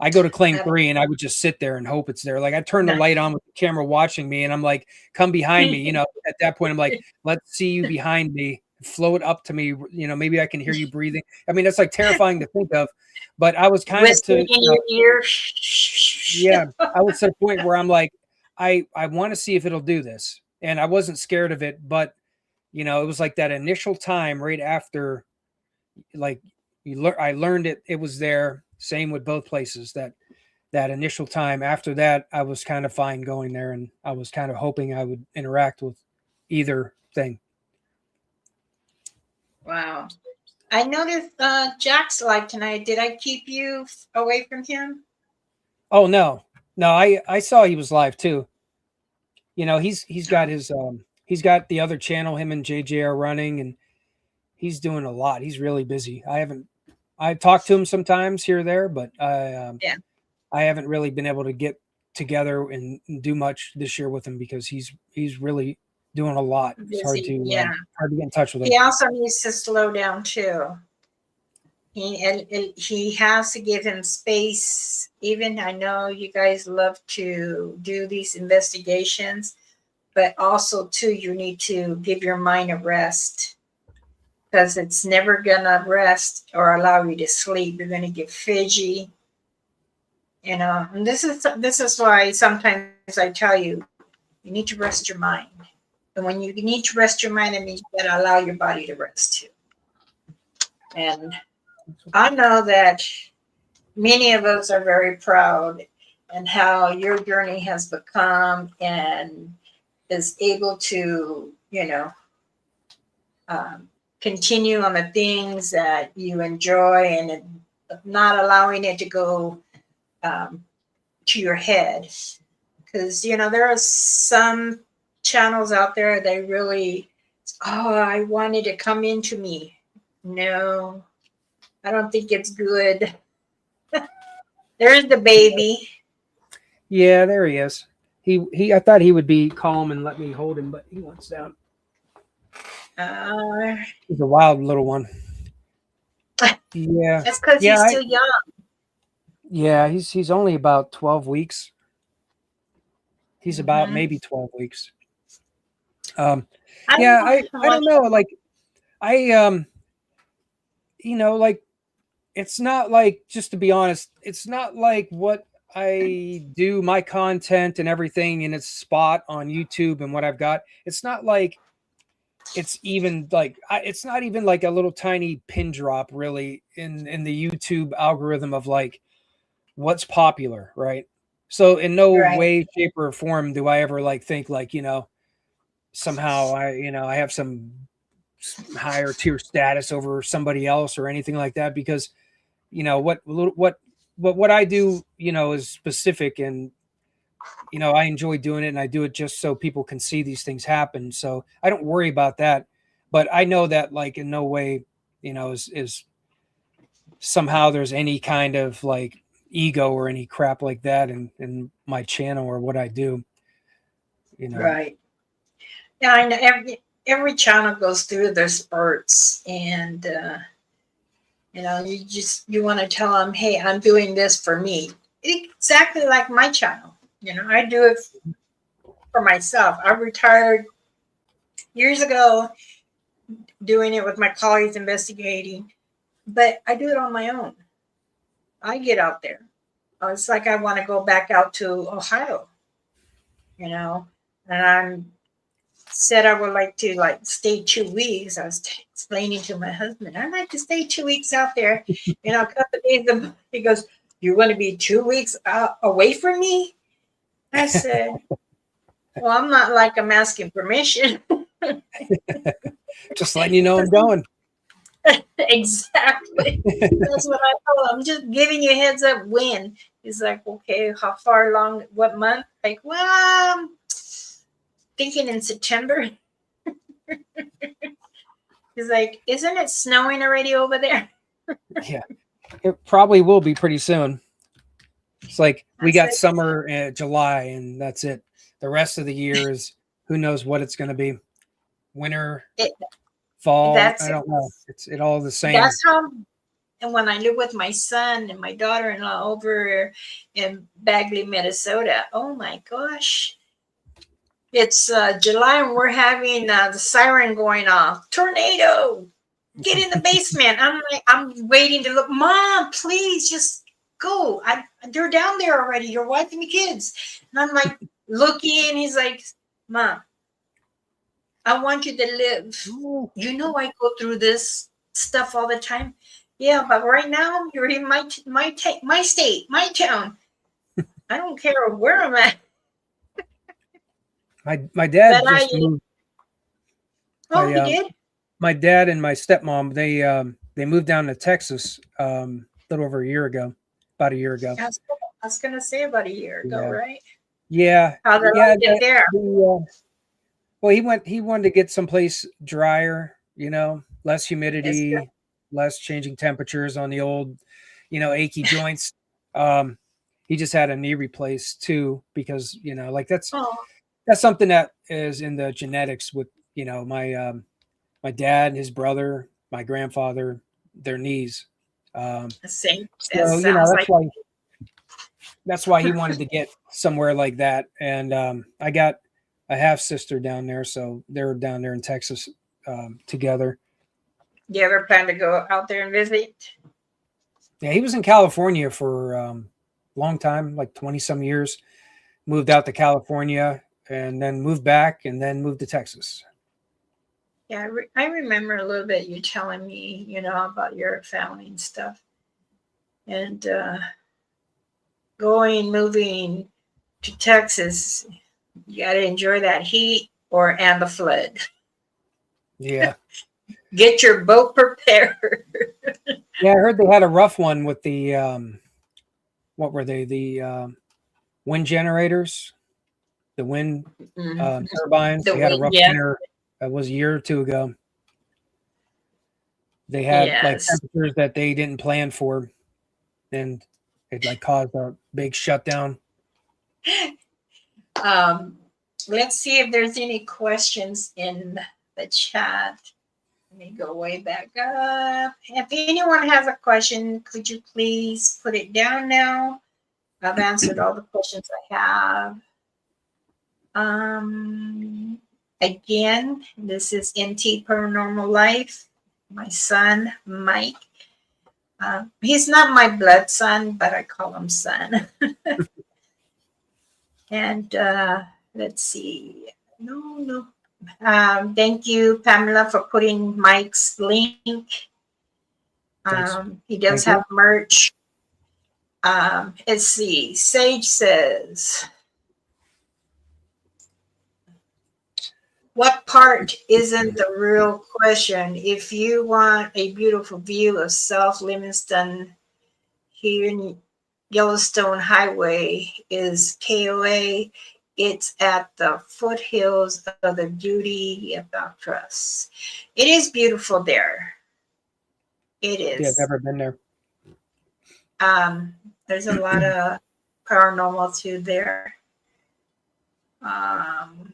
I go to claim 3 and I would just sit there and hope it's there. Like I turn the light on with the camera watching me and I'm like, come behind me. At that point, I'm like, let's see you behind me, float up to me. Maybe I can hear you breathing. I mean, that's like terrifying to think of, but I was kind of Whispering in your ear. yeah, I was at a point where I'm like, I want to see if it'll do this. And I wasn't scared of it, but it was like that initial time right after, like I learned it was there. Same with both places. That initial time. After that, I was kind of fine going there, and I was kind of hoping I would interact with either thing. Wow. I noticed Jack's live tonight. Did I keep you away from him? Oh no, I saw he was live too. He's got his he's got the other channel him and JJ are running, and he's doing a lot. He's really busy. I talked to him sometimes here or there, but Yeah. I haven't really been able to get together and do much this year with him because he's really doing a lot. It's hard Busy. Yeah. to get in touch with him. He also needs to slow down too. He has to give him space. Even I know you guys love to do these investigations, but also too, you need to give your mind a rest because it's never gonna rest or allow you to sleep. You're gonna get fidgy, And this is why sometimes I tell you, you need to rest your mind. And when you need to rest your mind, it means you gotta allow your body to rest too. And I know that many of us are very proud and how your journey has become and is able to, continue on the things that you enjoy and not allowing it to go to your head. Because, there are some channels out there that really, I wanted to come into me. No, I don't think it's good. There's the baby. Yeah, there he is. He I thought he would be calm and let me hold him, but he wants down. He's a wild little one. Yeah. That's because he's still young. Yeah, he's only about 12 weeks. He's about maybe 12 weeks. I don't know. Like like it's not like, just to be honest, it's not like what I do, my content and everything in its spot on YouTube and what I've got. It's not like it's even like it's not even like a little tiny pin drop really in the YouTube algorithm of like what's popular, right? So in no way, shape, or form do I ever like think like, somehow I have some higher tier status over somebody else or anything like that, because what I do, is specific, and I enjoy doing it, and I do it just so people can see these things happen. So I don't worry about that, but I know that like in no way, is somehow there's any kind of like ego or any crap like that in my channel or what I do. Right. Yeah, I know every channel goes through their spurts, and you want to tell them, hey, I'm doing this for me. Exactly like my channel. I do it for myself. I retired years ago doing it with my colleagues investigating, but I do it on my own. I get out there. It's like I want to go back out to Ohio, and I'm said I would like to like stay 2 weeks. I was explaining to my husband, I'd like to stay 2 weeks out there, a couple of days. He goes, "You're going to be 2 weeks away from me?" I said, "Well, I'm not like I'm asking permission." Just letting you know I'm going. Exactly. That's what I told him. I'm just giving you a heads up when. He's like, "Okay, how far along? What month?" Like, well, I'm thinking in September. He's like, "Isn't it snowing already over there?" Yeah, it probably will be pretty soon. It's like we I got said, summer in July, and that's it. The rest of the year is who knows what it's going to be. Winter, it, fall, that's I it. don't know. It's all the same. That's how. And when I live with my son and my daughter-in-law over in Bagley, Minnesota, oh my gosh, it's July and we're having the siren going off. Tornado! Get in the basement. I'm like, I'm waiting to look. Mom, please just go. They're down there already. Your wife and the kids. And I'm like looking. He's like, Mom, I want you to live. Ooh. I go through this stuff all the time. Yeah, but right now you're in my state, my town. I don't care where I'm at. My dad But just moved. oh, he My did. my dad and my stepmom they moved down to Texas a little over a year ago, about a year ago. I was gonna say about a year ago, Yeah, right? yeah, How they yeah. like it there? Well, he wanted to get someplace drier, less It's good. humidity, less changing temperatures on the old, achy joints. Um, he just had a knee replaced too because like Oh, that's something that is in the genetics with my dad, his brother, my grandfather, their knees. the same. That So sounds like that's why he wanted to get somewhere like that. And I got a half sister down there, so they're down there in Texas together. you ever plan to go out there and visit? Yeah, he was in California for a long time, like 20 some years. Moved out to California and then moved back and then moved to Texas. Yeah, I remember a little bit you telling me, about your family and stuff. And moving to Texas, you got to enjoy that heat and the flood. Yeah. Get your boat prepared. Yeah, I heard they had a rough one with the what were they? The wind generators, the wind Mhm. turbines. The They had a wind, rough yeah, winter. That was a year or two ago. They had like yes. temperatures that they didn't plan for, and it like caused a big shutdown. Um, let's see if there's any questions in the chat. Let me go way back up. If anyone has a question, could you please put it down now? I've answered all the questions I have. Again, this is NT Paranormal Life. My son, Mike. He's not my blood son, but I call him son. And let's see. No. Thank you, Pamela, for putting Mike's link. Thanks. He does Thank you. have merch. Let's see. Sage says, what part isn't the real question? If you want a beautiful view of South Livingston here in Yellowstone Highway is KOA. It's at the foothills of the Beauty of Dr. Trust. It is beautiful there. It Yeah, I've is. never been there. There's a lot of paranormal too there. Um,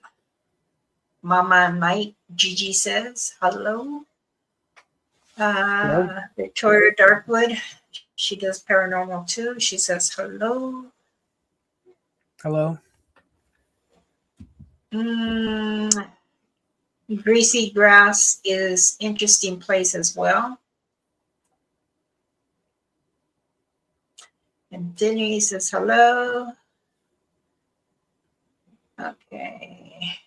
Mama and Mike, Gigi says hello. Hello. Victoria Darkwood, she does paranormal too. She says hello. Hello. Greasy Grass is interesting place as well. And Denise says hello. Okay.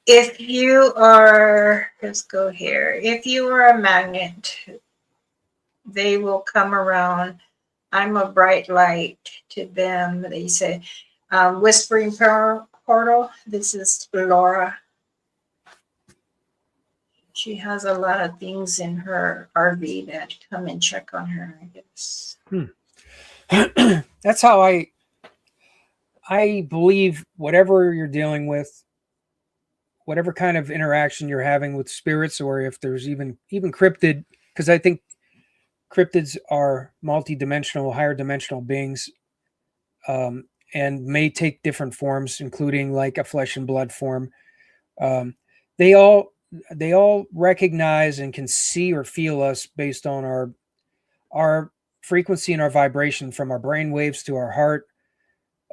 If you are, let's go here. If you are a magnet, they will come around. I'm a bright light to them. They say, Whispering Portal. This is Laura. She has a lot of things in her RV that come and check on her, I guess. That's how I believe whatever you're dealing with, whatever kind of interaction you're having with spirits, or if there's even cryptid, because I think cryptids are multi-dimensional, higher dimensional beings, and may take different forms, including like a flesh and blood form. Um, they all they all recognize and can see or feel us based on our frequency and our vibration, from our brain waves to our heart.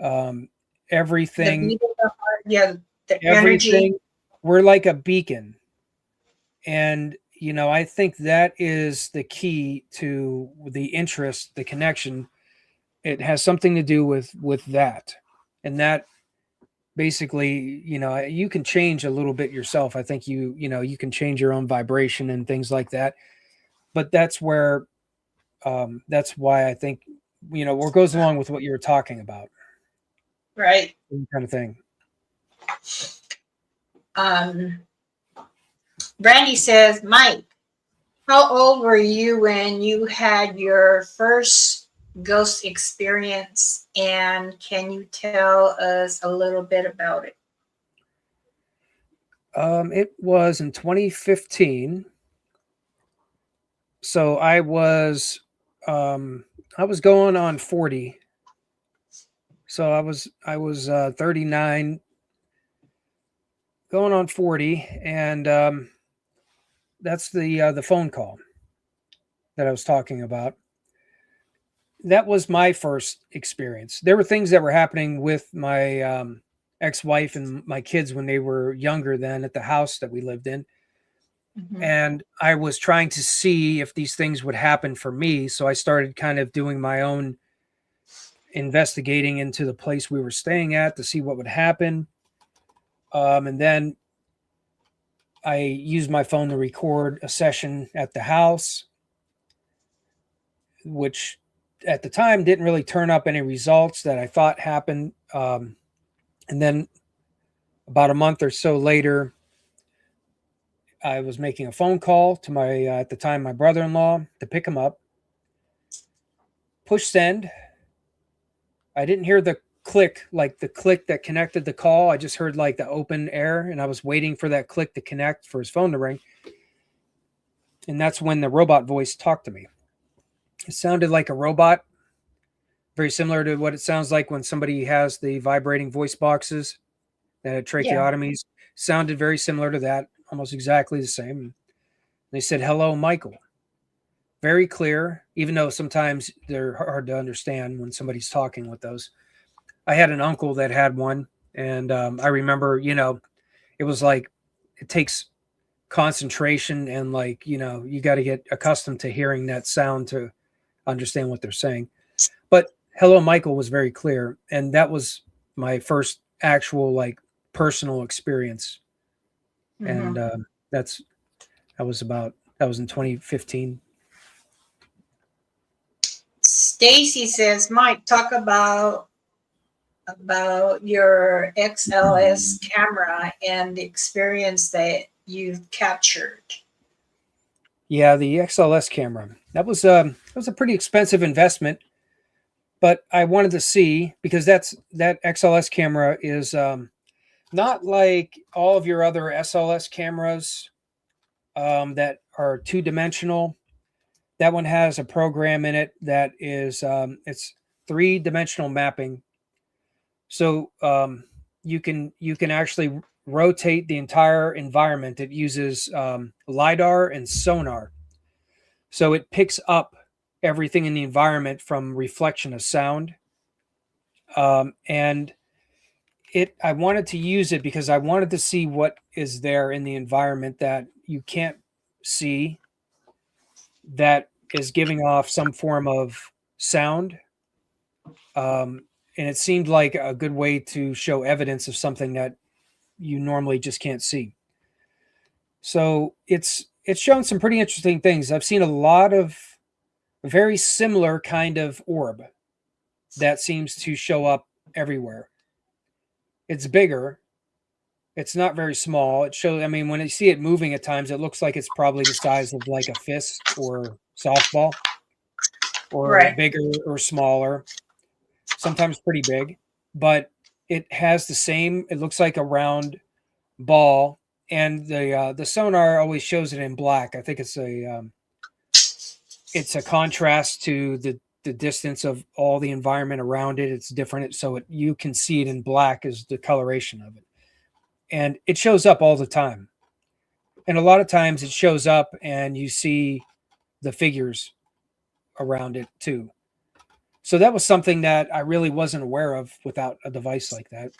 Um, The everything, beat of the heart, yeah, the energy. everything. We're like a beacon, and I think that is the key to the interest, the connection. It has something to do with that, and that basically, you can change a little bit yourself. I think you can change your own vibration and things like that. But that's why I think, what goes along with what you were talking about, Right. kind of thing. Um, Brandy says, Mike, how old were you when you had your first ghost experience? And can you tell us a little bit about it? It was in 2015. So I was going on 40. So I was 39, going on 40, and that's the phone call that I was talking about. That was my first experience. There were things that were happening with my ex-wife and my kids when they were younger then at the house that we lived in. Mm-hmm. And I was trying to see if these things would happen for me. So I started kind of doing my own investigating into the place we were staying at to see what would happen. And then I used my phone to record a session at the house, which at the time didn't really turn up any results that I thought happened. And then about a month or so later, I was making a phone call to my, at the time, my brother-in-law to pick him up. Push send. I didn't hear the click, like the click that connected the call. I just heard like the open air, and I was waiting for that click to connect for his phone to ring. And that's when the robot voice talked to me. It sounded like a robot, very similar to what it sounds like when somebody has the vibrating voice boxes that had Yeah. tracheotomies. Sounded very similar to that, almost exactly the same. And they said, "Hello, Michael." Very clear, even though sometimes they're hard to understand when somebody's talking with those. I had an uncle that had one, and I remember, it was like it takes concentration, and like, you got to get accustomed to hearing that sound to understand what they're saying. But "Hello, Michael" was very clear, and that was my first actual like personal experience. And Mm-hmm. that's that was in 2015. Stacy says, Mike, talk about your XLS camera and the experience that you've captured. Yeah, the XLS camera. That was a pretty expensive investment, but I wanted to see, because that XLS camera is not like all of your other SLS cameras that are two dimensional. That one has a program in it that is it's three-dimensional mapping. So you can actually rotate the entire environment. It uses lidar and sonar, so it picks up everything in the environment from reflection of sound, and I wanted to use it because I wanted to see what is there in the environment that you can't see, that is giving off some form of sound. And it seemed like a good way to show evidence of something that you normally just can't see. So it's shown some pretty interesting things. I've seen a lot of very similar kind of orb that seems to show up everywhere. It's bigger. It's not very small. It shows. I mean, when you see it moving at times, it looks like it's probably the size of like a fist or softball, or Right. bigger or smaller. Sometimes pretty big, but it has the same. It looks like a round ball, and the sonar always shows it in black. I think it's a contrast to the distance of all the environment around it. It's different, so you can see it in black as the coloration of it, and it shows up all the time. And a lot of times it shows up, and you see the figures around it too. So that was something that I really wasn't aware of without a device like that,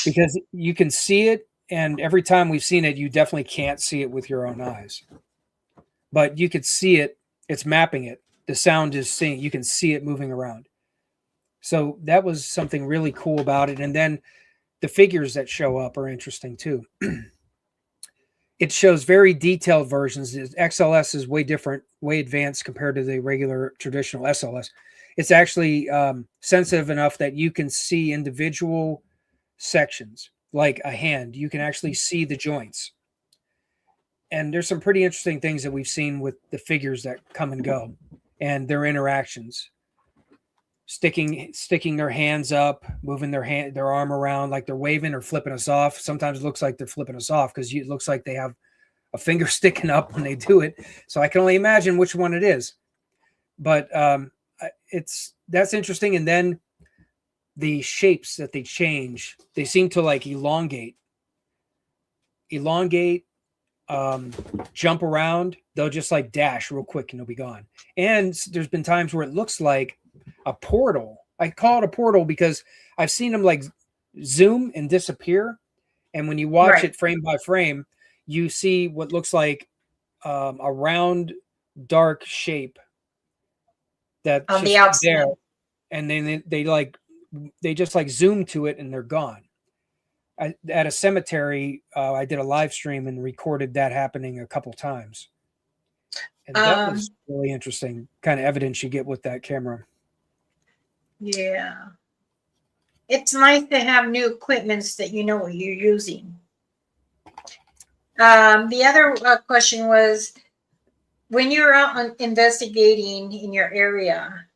because you can see it, and every time we've seen it, you definitely can't see it with your own eyes, but you could see it. It's mapping it. The sound is seeing. You can see it moving around. So that was something really cool about it. And then the figures that show up are interesting too. It shows very detailed versions. The XLS is way different, way advanced compared to the regular traditional SLS. It's actually sensitive enough that you can see individual sections, like a hand. You can actually see the joints. And there's some pretty interesting things that we've seen with the figures that come and go and their interactions. Sticking their hands up, moving their arm around like they're waving or flipping us off. Sometimes it looks like they're flipping us off because it looks like they have a finger sticking up when they do it. So I can only imagine which one it is. But that's interesting. And then the shapes that they change, they seem to like elongate, jump around. They'll just like dash real quick and they'll be gone. And there's been times where it looks like a portal. I call it a portal because I've seen them like zoom and disappear. And when you watch Right. it frame by frame, you see what looks like a round, dark shape that's On the just there. outside. And then they just like zoom to it and they're gone. At a cemetery, I did a live stream and recorded that happening a couple times. And that Um, was really interesting kind of evidence you get with that camera. yeah. It's nice to have new equipments that you know what you're using. The other question was, when you're out investigating in your area,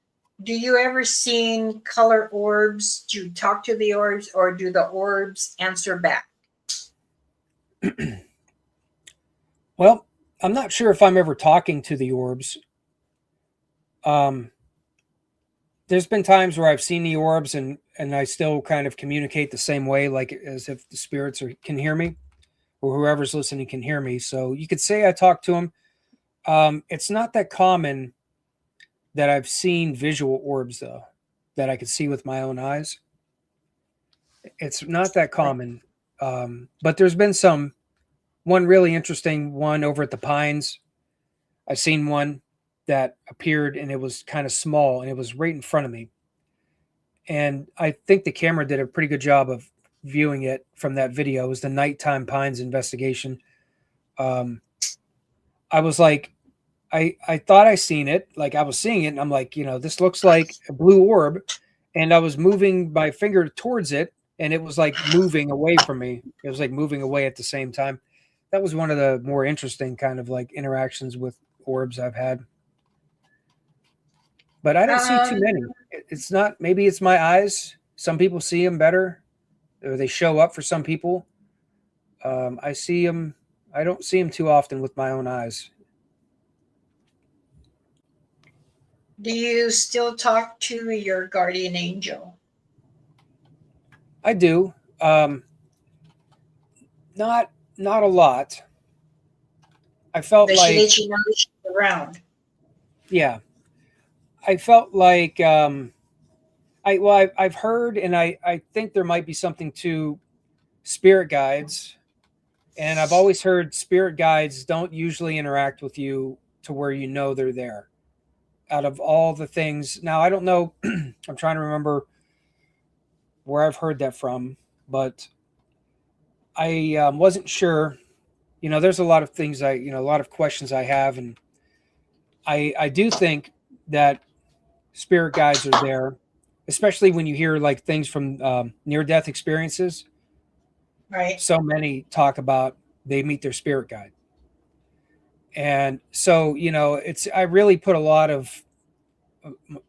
do you ever see color orbs? Do you talk to the orbs, or do the orbs answer back? Well, I'm not sure if I'm ever talking to the orbs. Um, there's been times where I've seen the orbs and I still kind of communicate the same way, like as if the spirits can hear me, or whoever's listening can hear me. So you could say I talk to them. It's not that common that I've seen visual orbs though, that I could see with my own eyes. It's not that common. But there's been one really interesting one over at the Pines. I've seen one that appeared and it was kind of small and it was right in front of me. And I think the camera did a pretty good job of viewing it from that video. It was the nighttime Pines investigation. I was like, I thought I seen it, like I was seeing it, and I'm like, this looks like a blue orb, and I was moving my finger towards it, and it was like moving away from me. It was like moving away at the same time. That was one of the more interesting kind of like interactions with orbs I've had. But I don't see too Um, many. It's not, maybe it's my eyes. Some people see them better, or they show up for some people. I see them. I don't see them too often with my own eyes. do you still talk to your guardian angel? I do. Not a lot. I felt Does she like, let you know she's around? yeah, I felt like I've heard, and I think there might be something to spirit guides, and I've always heard spirit guides don't usually interact with you to where you know they're there. Out of all the things, now I don't know, I'm trying to remember where I've heard that from, but I wasn't sure. There's a lot of things a lot of questions I have, and I do think that spirit guides are there, especially when you hear like things from near death experiences. Right. So many talk about they meet their spirit guide, and so it's I really put a lot of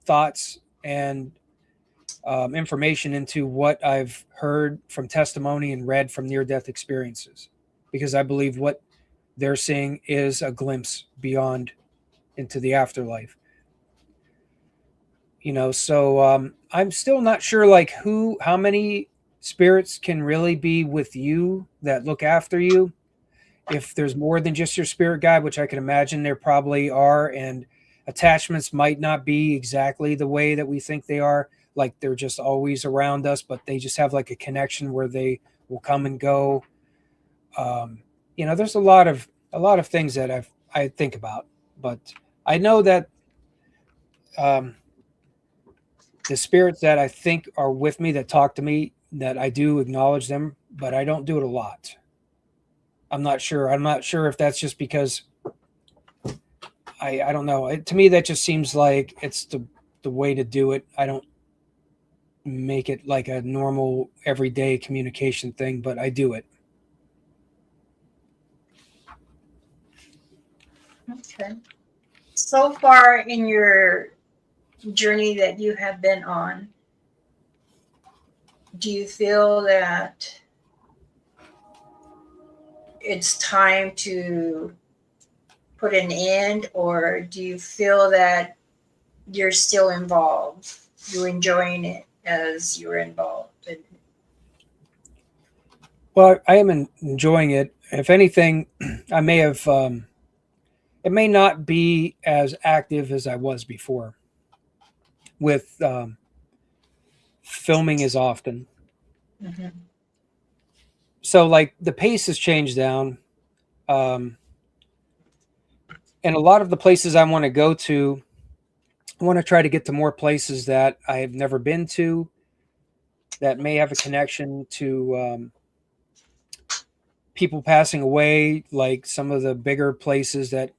thoughts and information into what I've heard from testimony and read from near death experiences, because I believe what they're seeing is a glimpse beyond into the afterlife. So I'm still not sure like how many spirits can really be with you that look after you. If there's more than just your spirit guide, which I can imagine there probably are, and attachments might not be exactly the way that we think they are, like they're just always around us, but they just have like a connection where they will come and go. There's a lot of things that I think about, but I know that um, the spirits that I think are with me that talk to me, that I do acknowledge them, but I don't do it a lot. I'm not sure. I'm not sure if that's just because I don't know. To me, that just seems like it's the way to do it. I don't make it like a normal everyday communication thing, but I do it. Okay. So far in your journey that you have been on, do you feel that it's time to put an end, or do you feel that you're still involved? You're enjoying it as you're involved? Well, I am enjoying it. If anything, I may have. It may not be as active as I was before with filming as often. Mm-hmm. So, like the pace has changed down, um, and a lot of the places I want to go to, I want to try to get to more places that I have never been to that may have a connection to people passing away, like some of the bigger places that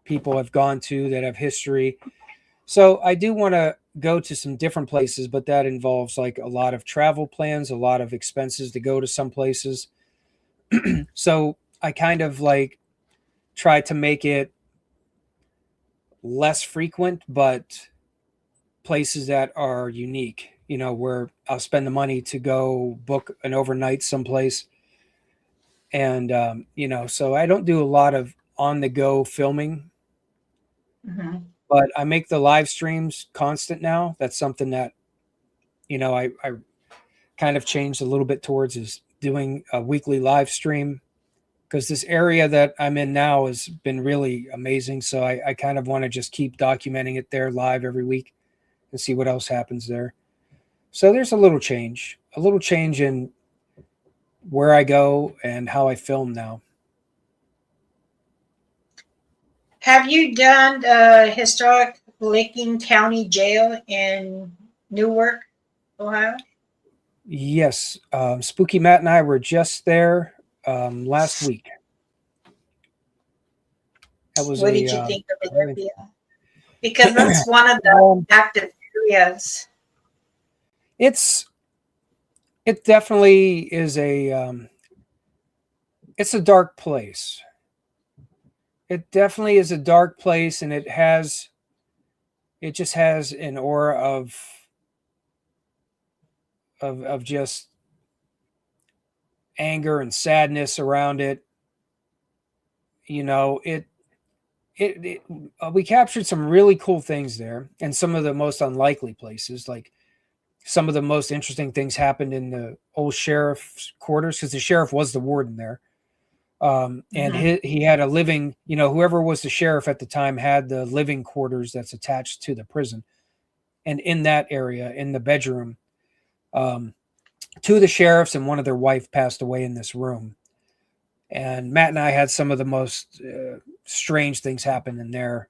people have gone to that have history. So I do want to go to some different places, but that involves like a lot of travel plans, a lot of expenses to go to some places. So I kind of like try to make it less frequent, but places that are unique, where I'll spend the money to go book an overnight someplace. And, so I don't do a lot of on the go filming, Mm-hmm. but I make the live streams constant now. That's something that, I kind of changed a little bit towards, is doing a weekly live stream, because this area that I'm in now has been really amazing. So I kind of want to just keep documenting it there live every week and see what else happens there. So there's a little change in where I go and how I film now. Have you done historic Licking County Jail in Newark, Ohio? Yes, Spooky Matt and I were just there last week. That was What a did you think of the really- area? Because that's one of the um, active areas. it's it definitely is it's a dark place. It definitely is a dark place, and it just has an aura of just anger and sadness around it. You know, we captured some really cool things there, and some of the most unlikely places. Like some of the most interesting things happened in the old sheriff's quarters, because the sheriff was the warden there. And Mm-hmm. he had a living, whoever was the sheriff at the time had the living quarters that's attached to the prison. And in that area, in the bedroom, um, two of the sheriffs and one of their wife passed away in this room. And Matt and I had some of the most strange things happen in there.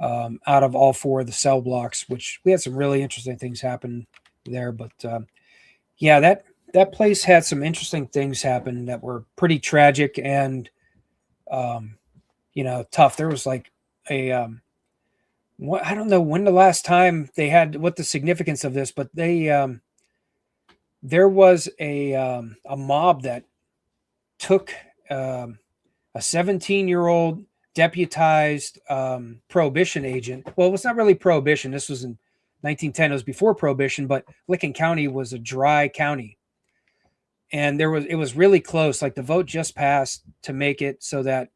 Out of all four of the cell blocks, which we had some really interesting things happen there. But yeah, that place had some interesting things happen that were pretty tragic and um, tough. There was like a I don't know when the last time they had what the significance of this, but they there was a mob that took um, a 17-year-old deputized prohibition agent. Well, it was not really prohibition. This was in 1910. It was before prohibition, but Licking County was a dry county, and it was really close. Like the vote just passed to make it so that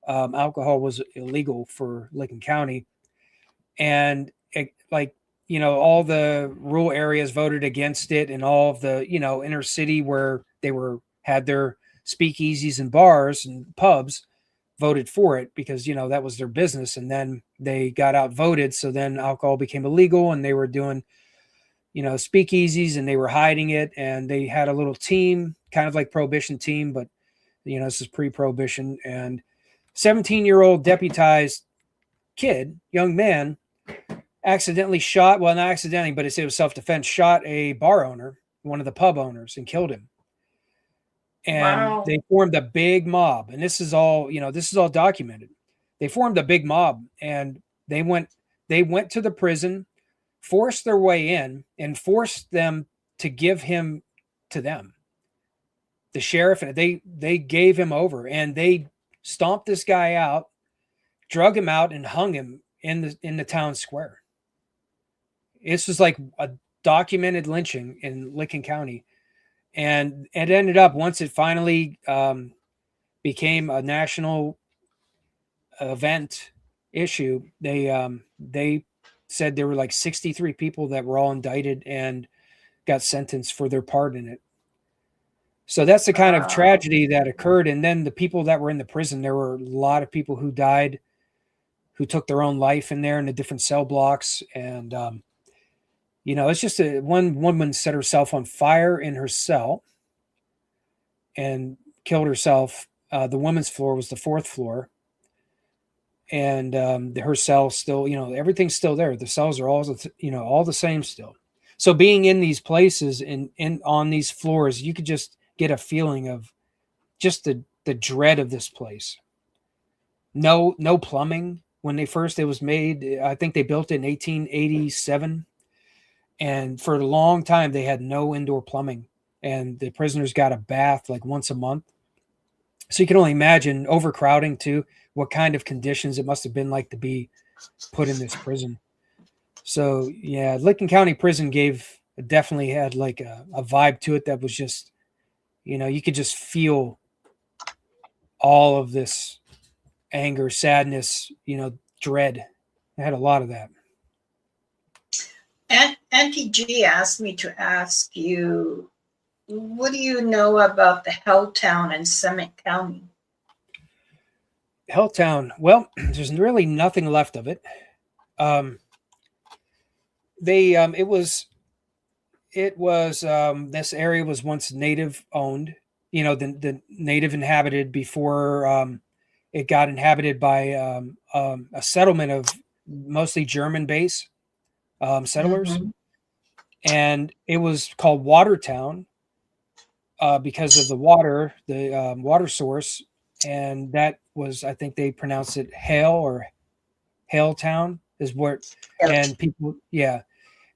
alcohol was illegal for Licking County, and all the rural areas voted against it, and all of the inner city where they had their speakeasies and bars and pubs voted for it because that was their business. And then they got outvoted, so then alcohol became illegal, and they were doing speakeasies, and they were hiding it, and they had a little team, kind of like prohibition team, but this is pre-prohibition. And 17-year-old deputized young man accidentally shot, well, not accidentally, but it was self-defense, shot a bar owner, one of the pub owners, and killed him. And Wow. they formed a big mob, and this is all documented. They formed a big mob, and they went to the prison, forced their way in, and forced them to give him to them, the sheriff. And they gave him over, and they stomped this guy out, drug him out, and hung him in the town square. This was like a documented lynching in Licking County. And it ended up, once it finally became a national event issue, they said there were like 63 people that were all indicted and got sentenced for their part in it. So that's the kind of tragedy that occurred. And then the people that were in the prison, there were a lot of people who died, who took their own life in there in the different cell blocks. And it's just one woman set herself on fire in her cell and killed herself. The women's floor was the fourth floor. And her cell still, everything's still there. The cells are all the same still. So being in these places and on these floors, you could just get a feeling of just the dread of this place. No plumbing. When it was made, I think they built it in 1887. And for a long time, they had no indoor plumbing. And the prisoners got a bath like once a month. So you can only imagine overcrowding too, what kind of conditions it must have been like to be put in this prison. So yeah, Licking County Prison definitely had like a vibe to it that was just, you could just feel all of this anger, sadness, dread. I had a lot of that. Auntie G asked me to ask you, what do you know about the Helltown in Summit County? Helltown. Well, there's really nothing left of it. This area was once native owned, the native inhabited before it got inhabited by a settlement of mostly German base settlers. Mm-hmm. And it was called Watertown because of the water source. And that was, I think they pronounced it Hale Town is where, and people, yeah.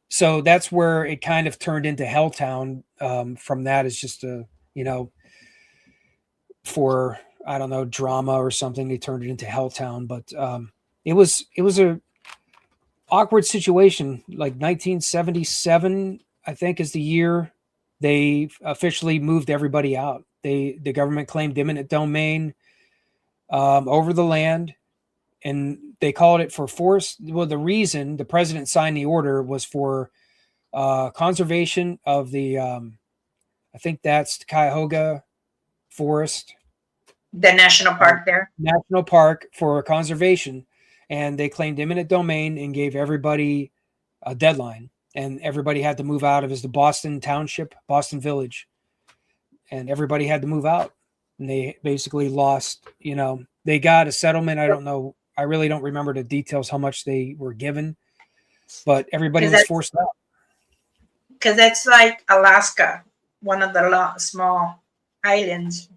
So that's where it kind of turned into Helltown. From that is just for, I don't know, drama or something, they turned it into Helltown. But it was a awkward situation. Like 1977, I think, is the year they officially moved everybody out. The government claimed eminent domain over the land, and they called it for force. Well, the reason the president signed the order was for conservation of the, I think that's the Cuyahoga Forest. The national park there? National park for conservation. And they claimed eminent domain and gave everybody deadline, and everybody had to move out. It was the Boston Township, Boston Village, and everybody had to move out. And they basically lost, they got a settlement. I don't know. I really don't remember the details, how much they were given, but everybody was forced out. Because that's like Alaska, one of the small islands.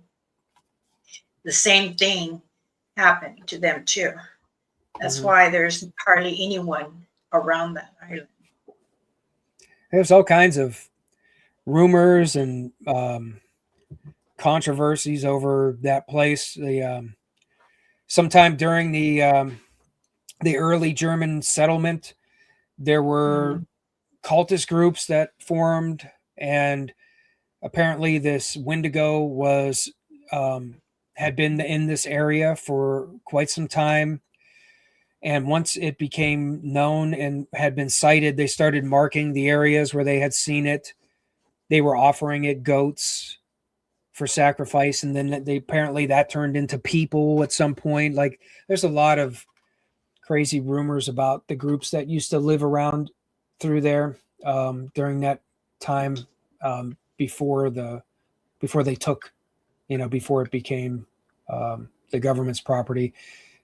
The same thing happened to them too. That's why there's hardly anyone around that island. There's all kinds of rumors and controversies over that place. Sometime during the early German settlement, there were cultist groups that formed, and apparently this Wendigo was had been in this area for quite some time. And once it became known and had been sighted, they started marking the areas where they had seen it. They were offering it goats for sacrifice, and then apparently that turned into people at some point. Like, there's a lot of crazy rumors about the groups that used to live around through there during that time, before they took, before it became the government's property.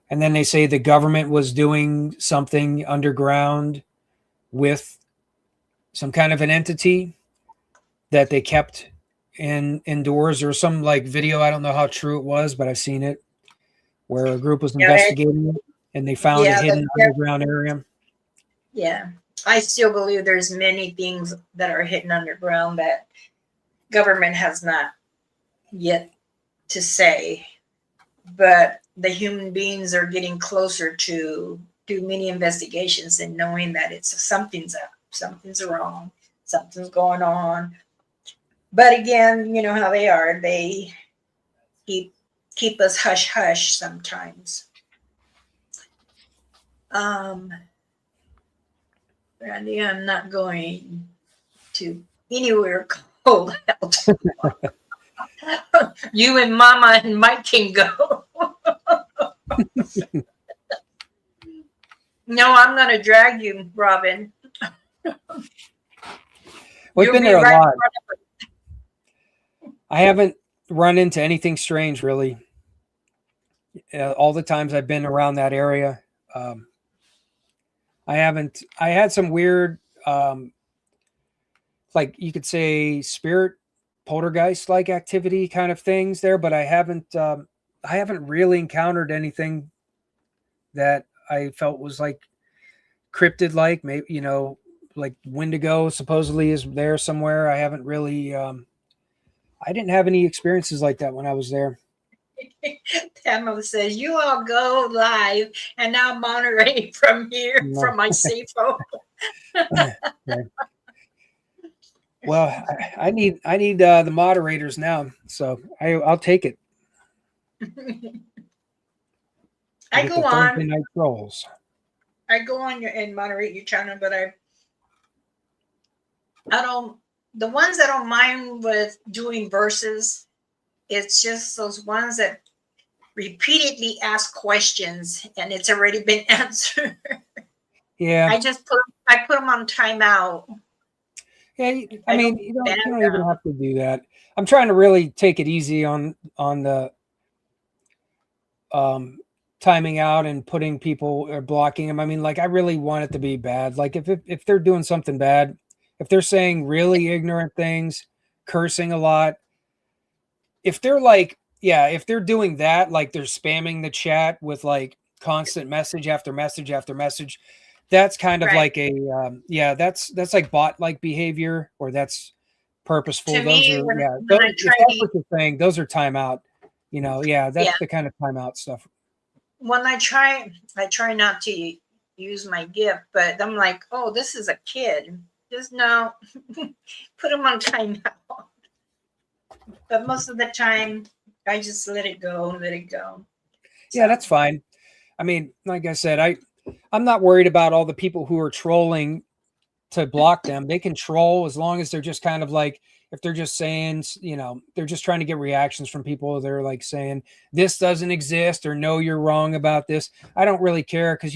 And then they say the government was doing something underground with some kind of an entity that they kept indoors. There was some like video, I don't know how true it was, but I've seen it, where a group was investigating it and they found a hidden underground area. Yeah. I still believe there's many things that are hidden underground that government has not yet to say, but the human beings are getting closer to do many investigations and knowing that it's something's up, something's wrong, something's going on. But again, you know how they are. They keep us hush hush sometimes. Randy, I'm not going to anywhere cold out. You and Mama and Mike can go. No, I'm going to drag you, Robin. We've been there a lot. I haven't run into anything strange, really. All the times I've been around that area, I haven't. I had some weird, like you could say, spirit poltergeist-like activity kind of things there, but I haven't really encountered anything that I felt was like cryptid-like. Maybe, like Wendigo supposedly is there somewhere. I haven't really. I didn't have any experiences like that when I was there. Tamara says, you all go live and now moderating from here from my safe home. Okay. Well, I need the moderators now, so I'll take it. I go on. Night trolls. I go on and moderate your channel, but I don't. The ones that don't mind with doing verses, it's just those ones that repeatedly ask questions and it's already been answered. Yeah. I put them on timeout. Yeah, I mean, you don't even have to do that. I'm trying to really take it easy on the timing out and putting people or blocking them. I mean, like, I really want it to be bad. Like, if they're doing something bad, if they're saying really ignorant things, cursing a lot, if they're like, if they're doing that, like they're spamming the chat with like constant message after message after message, that's kind of like a, that's like bot-like behavior, or that's purposeful. To me, if that's what you're saying, those are timeout. That's the kind of timeout stuff. When I try not to use my gift, but I'm like, oh, this is a kid. Just no, put them on timeout. But most of the time, I just let it go. So. Yeah, that's fine. I mean, like I said, I'm not worried about all the people who are trolling to block them. They can troll as long as they're just kind of like, if they're just saying, they're just trying to get reactions from people. They're like saying, this doesn't exist, or no, you're wrong about this. I don't really care, because,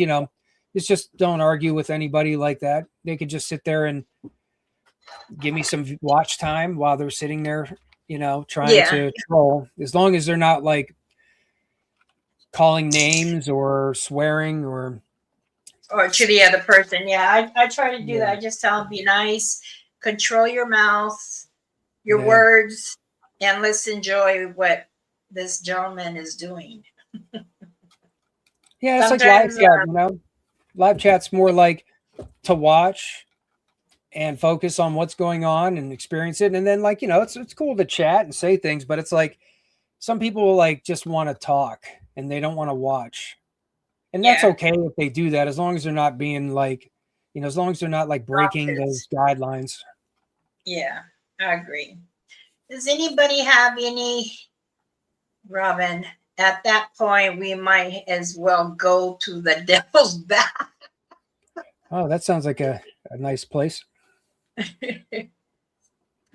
It's just don't argue with anybody like that. They could just sit there and give me some watch time while they're sitting there, trying Yeah. to troll. As long as they're not like calling names or swearing Or to the other person. Yeah, I try to do that. yeah, I just tell them, be nice, control your mouth, your yeah, words, and let's enjoy what this gentleman is doing. yeah. It's like live Sometimes, chat, Live chat's more like to watch and focus on what's going on and experience it. And then like, it's cool to chat and say things, but it's like some people like just want to talk and they don't want to watch. And that's yeah, okay if they do that, as long as they're not being like, as long as they're not like breaking those profits. guidelines. Yeah, I agree. Does anybody have any, Robin? At that point, we might as well go to the devil's bath. Oh, that sounds like a nice place.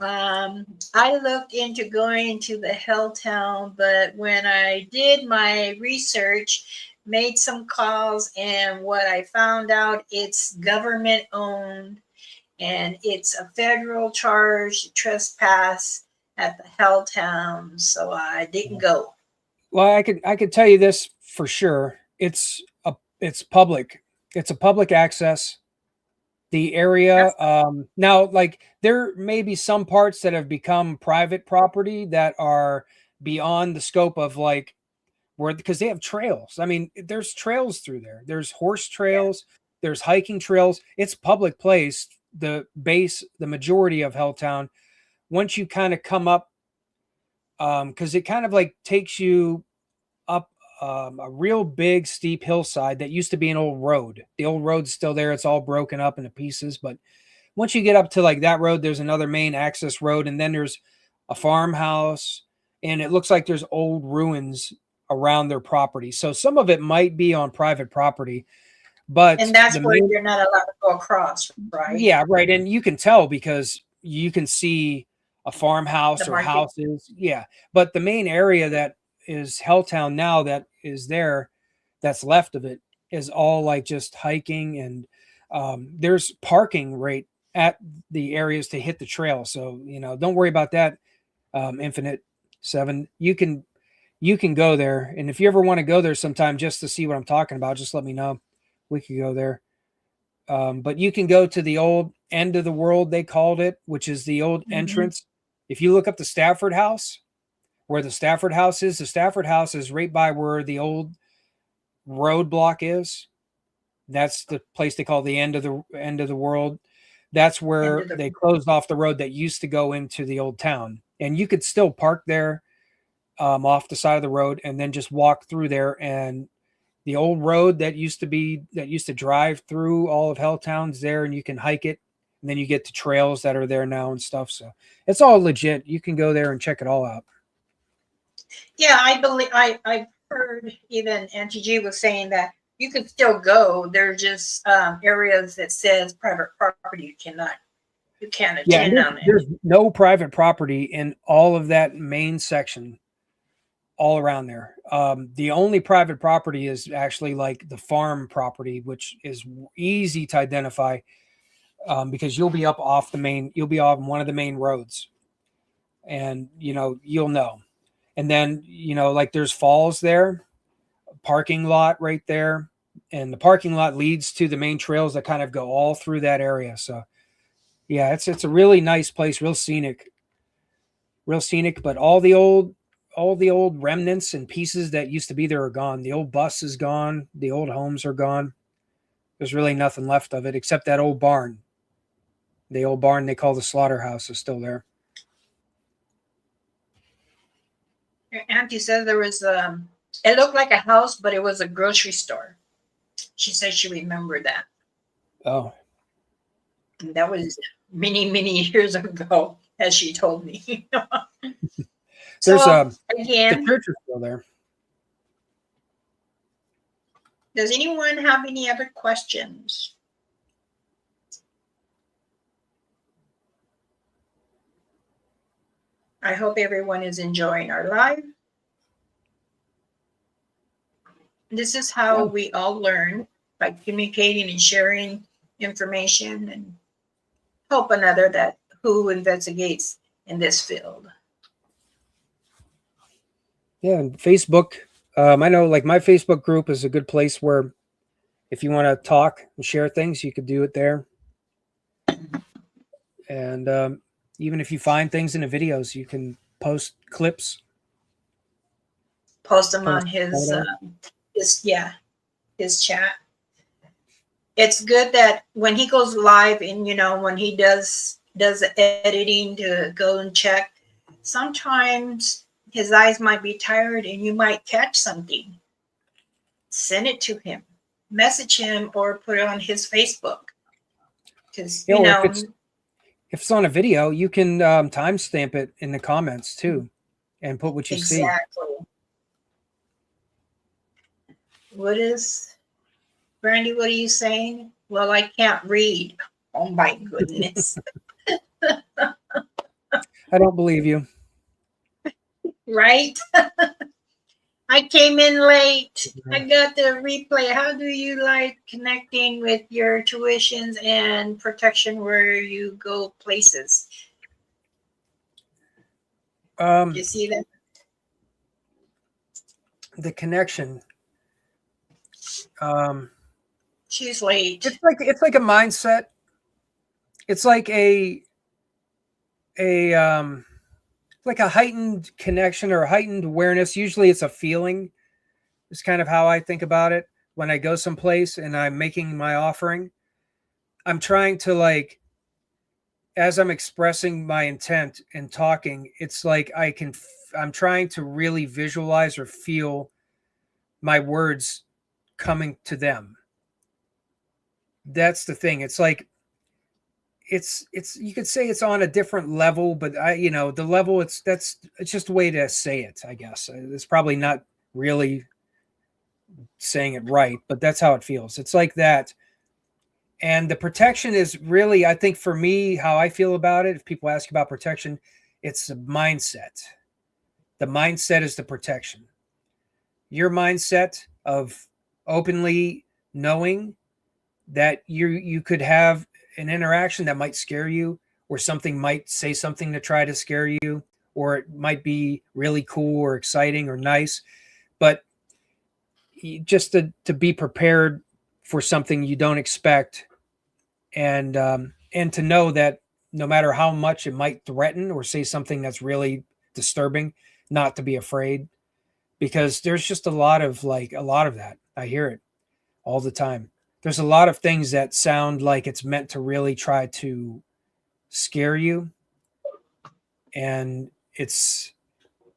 I looked into going to the Helltown, but when I did my research, made some calls, and what I found out, it's government owned and it's a federal charge trespass at the Helltown, so I didn't go. Well, I could tell you this for sure. It's public. It's a public access. The area That's now, like there may be some parts that have become private property that are beyond the scope of like where, because they have trails. I mean, there's trails through there. There's horse yeah. trails. There's hiking trails. It's public place. The majority of Helltown. Once you kind of come up, because it kind of like takes you up a real big steep hillside that used to be an old road. The old road's still there. It's all broken up into pieces. But once you get up to like that road, there's another main access road, and then there's a farmhouse, and it looks like there's old ruins around their property. So some of it might be on private property, but And that's the where main, you're not allowed to go across, right? yeah, right. And you can tell because you can see a The farmhouse or market. houses. Yeah. But the main area that is Helltown now that is there, that's left of it, is all like just hiking and there's parking right at the areas to hit the trail. So, don't worry about that. Infinite Seven. You can go there. And if you ever want to go there sometime just to see what I'm talking about, just let me know. We could go there. But you can go to the old end of the world, they called it, which is the old Mhm. entrance. If you look up the Stafford House, where the Stafford House is right by where the old roadblock is. That's the place they call the end of the world. That's Into where the they closed off the road that used to go into the old town, and you could still park there off the side of the road, and then just walk through there. And the old road that used to drive through all of Helltown's there, and you can hike it. And then you get to trails that are there now and stuff. So it's all legit. You can go there and check it all out. Yeah, I believe I've heard even Auntie G was saying that you could still go. There's just areas that says private property. You can't Yeah, and attend there's, on it. there's no private property in all of that main section, all around there. The only private property is actually like the farm property, which is easy to identify because you'll be off one of the main roads, and you'll know. And then like there's falls there, parking lot right there, and the parking lot leads to the main trails that kind of go all through that area. So yeah, it's a really nice place, real scenic. But all the old remnants and pieces that used to be there are gone. The old bus is gone. The old homes are gone. There's really nothing left of it except that old barn. The old barn they call the slaughterhouse is still there. Auntie said there was it looked like a house, but it was a grocery store. She said she remembered that. Oh, And that was many, many years ago, as she told me. there's So the again, church is still there. does anyone have any other questions? I hope everyone is enjoying our live. This is how Yeah, we all learn. by communicating and sharing information and help another that who investigates in this field. Yeah, and Facebook. I know, like my Facebook group is a good place where if you want to talk and share things, you could do it there. And even if you find things in the videos, you can post clips, Post them on post photos. his chat. It's good that when he goes live and when he does editing to go and check, sometimes his eyes might be tired and you might catch something. Send it to him, message him, or put it on his Facebook. Because Yeah, or if it's on a video, you can timestamp it in the comments too, and put what you see. exactly. What is Brandy? What are you saying? Well, I can't read. Oh my goodness! I don't believe you. Right? I came in late. I got the replay. How do you like connecting with your tuitions and protection where you go places? You see that? The connection. She's late. It's like a mindset. It's like a like a heightened connection or a heightened awareness. Usually it's a feeling. It's kind of how I think about it when I go someplace and I'm making my offering. I'm trying to, like, as I'm expressing my intent and talking, it's like I'm trying to really visualize or feel my words coming to them. That's the thing. It's like it's you could say it's on a different level, but the level, it's just a way to say it, I guess. It's probably not really saying it right, but that's how it feels. It's like that. And the protection is really, I think, for me, how I feel about it, if people ask about protection, it's the mindset. The mindset is the protection. Your mindset of openly knowing that you could have an interaction that might scare you, or something might say something to try to scare you, or it might be really cool or exciting or nice, but just to be prepared for something you don't expect, and to know that no matter how much it might threaten or say something that's really disturbing, not to be afraid, because there's just a lot of that. I hear it all the time. There's a lot of things that sound like it's meant to really try to scare you, and it's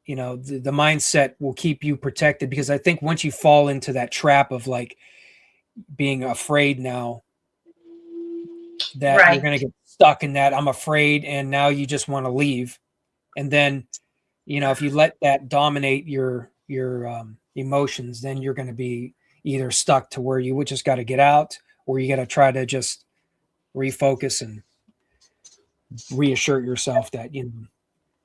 the mindset will keep you protected, because I think once you fall into that trap of like being afraid now, that you're Right. going to get stuck in that I'm afraid, and now you just want to leave. And then if you let that dominate your emotions, then you're going to be either stuck to where you would just got to get out, or you got to try to just refocus and reassure yourself that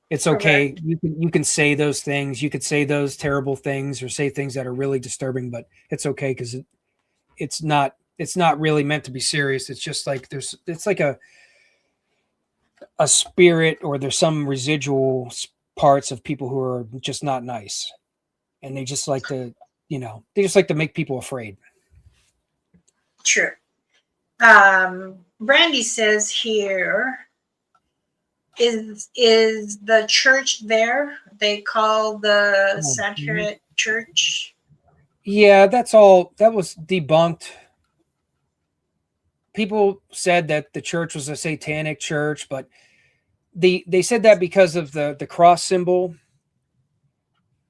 it's okay. Correct. You can say those things, you could say those terrible things, or say things that are really disturbing, but it's okay, because it's not really meant to be serious. It's just like it's like a spirit, or there's some residual parts of people who are just not nice, and they just like to make people afraid. True. Brandy says here, is the church there? They call the Sacred Church. Yeah, that was debunked. People said that the church was a satanic church, but they said that because of the cross symbol.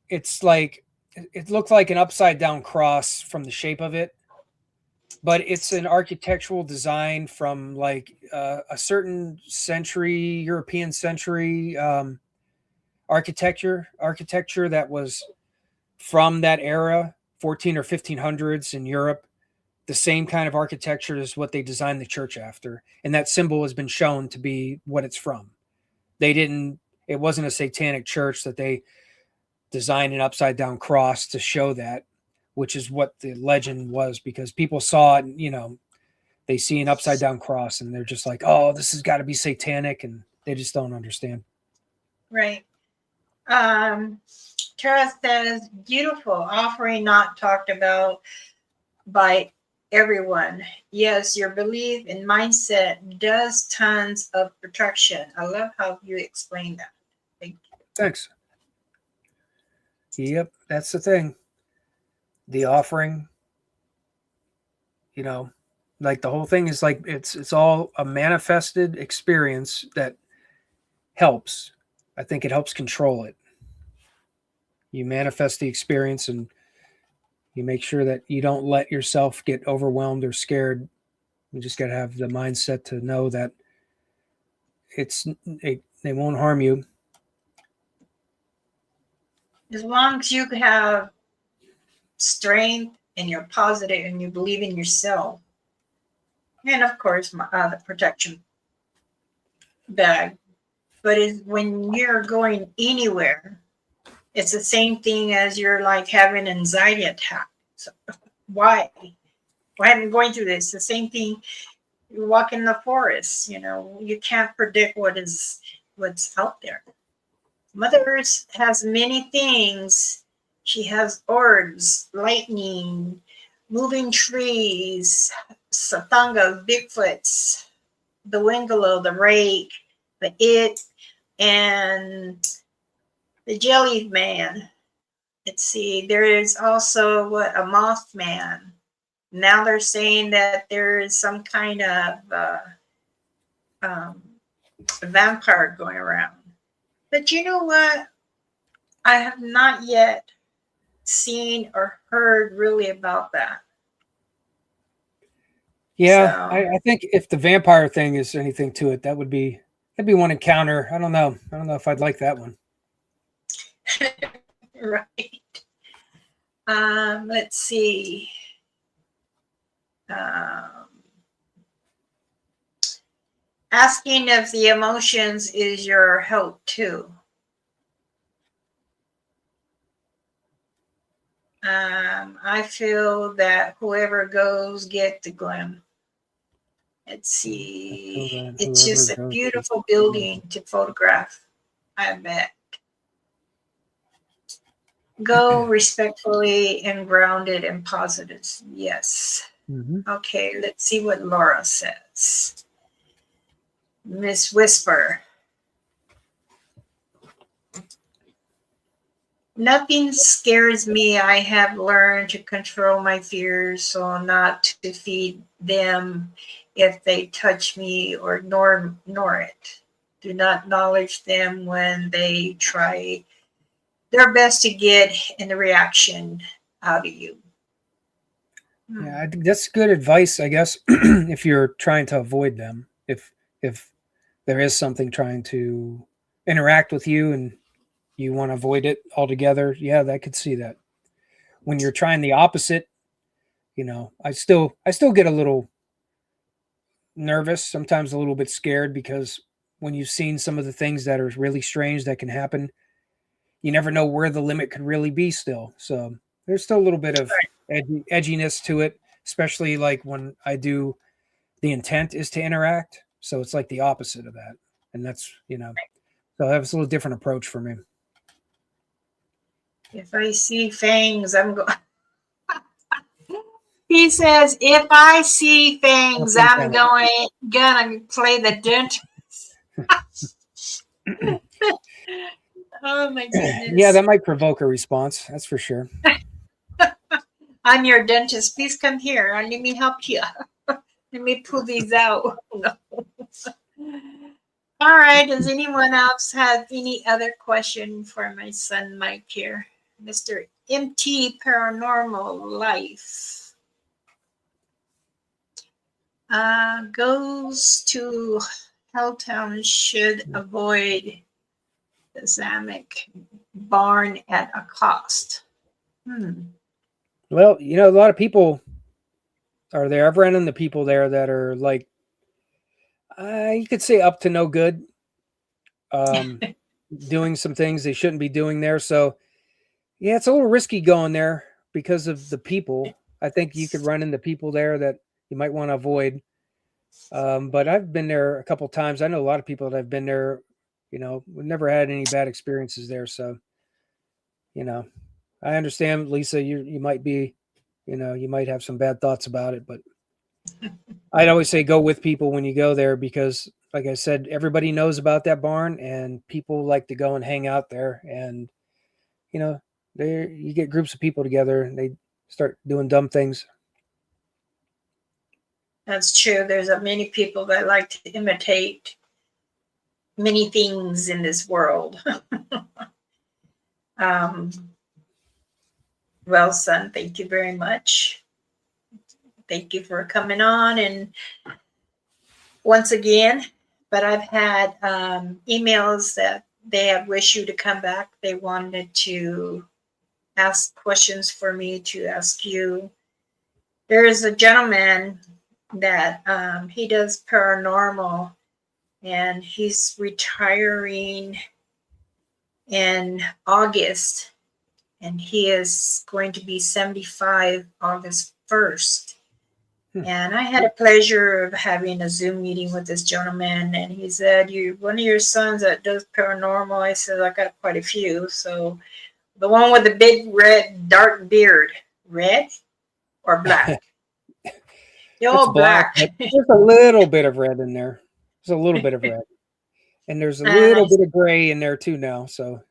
It's like, it looked like an upside down cross from the shape of it, but it's an architectural design from like a certain century, European century, architecture that was from that era, 14 or 1500s in Europe. The same kind of architecture is what they designed the church after, and that symbol has been shown to be what it's from. It wasn't a satanic church that they designed an upside down cross to show that. which is what the legend was, because people saw it, and, they see an upside down cross and they're just like, oh, this has got to be satanic. And they just don't understand. Right. Tara says, beautiful offering not talked about by everyone. Yes, your belief and mindset does tons of protection. I love how you explained that. Thank you. Thanks. Yep, that's the thing. The offering, like the whole thing is like it's all a manifested experience that helps. I think it helps control it. You manifest the experience and you make sure that you don't let yourself get overwhelmed or scared. You just got to have the mindset to know that they won't harm you. As long as you have strength and you're positive and you believe in yourself, and of course the protection bag. But when you're going anywhere, it's the same thing as you're like having an anxiety attack. So why am I going through this? The same thing. You walk in the forest, you can't predict what's out there. Mother Earth has many things. She has orbs, lightning, moving trees, Satanga, Bigfoots, the Wingalo, the Rake, the It, and the Jelly Man. Let's see, there is also a Mothman. Now they're saying that there is some kind of vampire going around. But you know what? I have not yet seen or heard really about that. Yeah, So, I think if the vampire thing is anything to it, that'd be one encounter. I don't know. I don't know if I'd like that one. right. Let's see. Asking if the emotions is your help too. I feel that whoever goes get the glim. Let's see. It's just a beautiful building to photograph. I bet. Go respectfully and grounded and positive. Yes. Mm-hmm. Okay, let's see what Laura says. Miss Whisper. Nothing scares me. I have learned to control my fears so not to feed them if they touch me or ignore it. Do not acknowledge them when they try their best to get in the reaction out of you. Yeah, I think that's good advice, I guess, if you're trying to avoid them. If there is something trying to interact with you and you want to avoid it altogether, yeah, I could see that. When you're trying the opposite, I still get a little nervous, sometimes a little bit scared, because when you've seen some of the things that are really strange that can happen, you never know where the limit could really be still. So there's still a little bit of edginess to it, especially like when I do the intent is to interact. So it's like the opposite of that. And that's, so that's a little different approach for me. If I see fangs, I'm going. He says, if I see fangs, I'm gonna play the dentist. Oh my goodness. Yeah, that might provoke a response. That's for sure. I'm your dentist. Please come here. Let me help you. Let me pull these out. No. All right. Does anyone else have any other question for my son Mike here? Mr. MT Paranormal Life. Goes to Helltown should avoid the Zamek barn at a cost. Well, a lot of people are there. I've run into people there that are like, you could say up to no good, doing some things they shouldn't be doing there. So, yeah, it's a little risky going there. because of the people. I think you could run into people there that you might want to avoid. But I've been there a couple times. I know a lot of people that have been there. We've never had any bad experiences there. So, you know, I understand, Lisa. You might be, you might have some bad thoughts about it, but I'd always say go with people when you go there because, like I said, everybody knows about that barn, and people like to go and hang out there. And you know, there you get groups of people together, and they start doing dumb things. That's true. There's many people that like to imitate many things in this world. um, well, son, thank you very much. Thank you for coming on. And once again, but I've had emails that they have wished you to come back. They wanted to ask questions for me to ask you. There is a gentleman that he does paranormal, and he's retiring in August, and he is going to be 75 August 1st. And I had a pleasure of having a Zoom meeting with this gentleman, and he said, "You one of your sons that does paranormal?" I said, "I got quite a few." So the one with the big red dark beard, red or black? They're It's all black, black. but there's a little bit of red in there. There's a little bit of red, and there's a And little I bit of gray in there too now. So,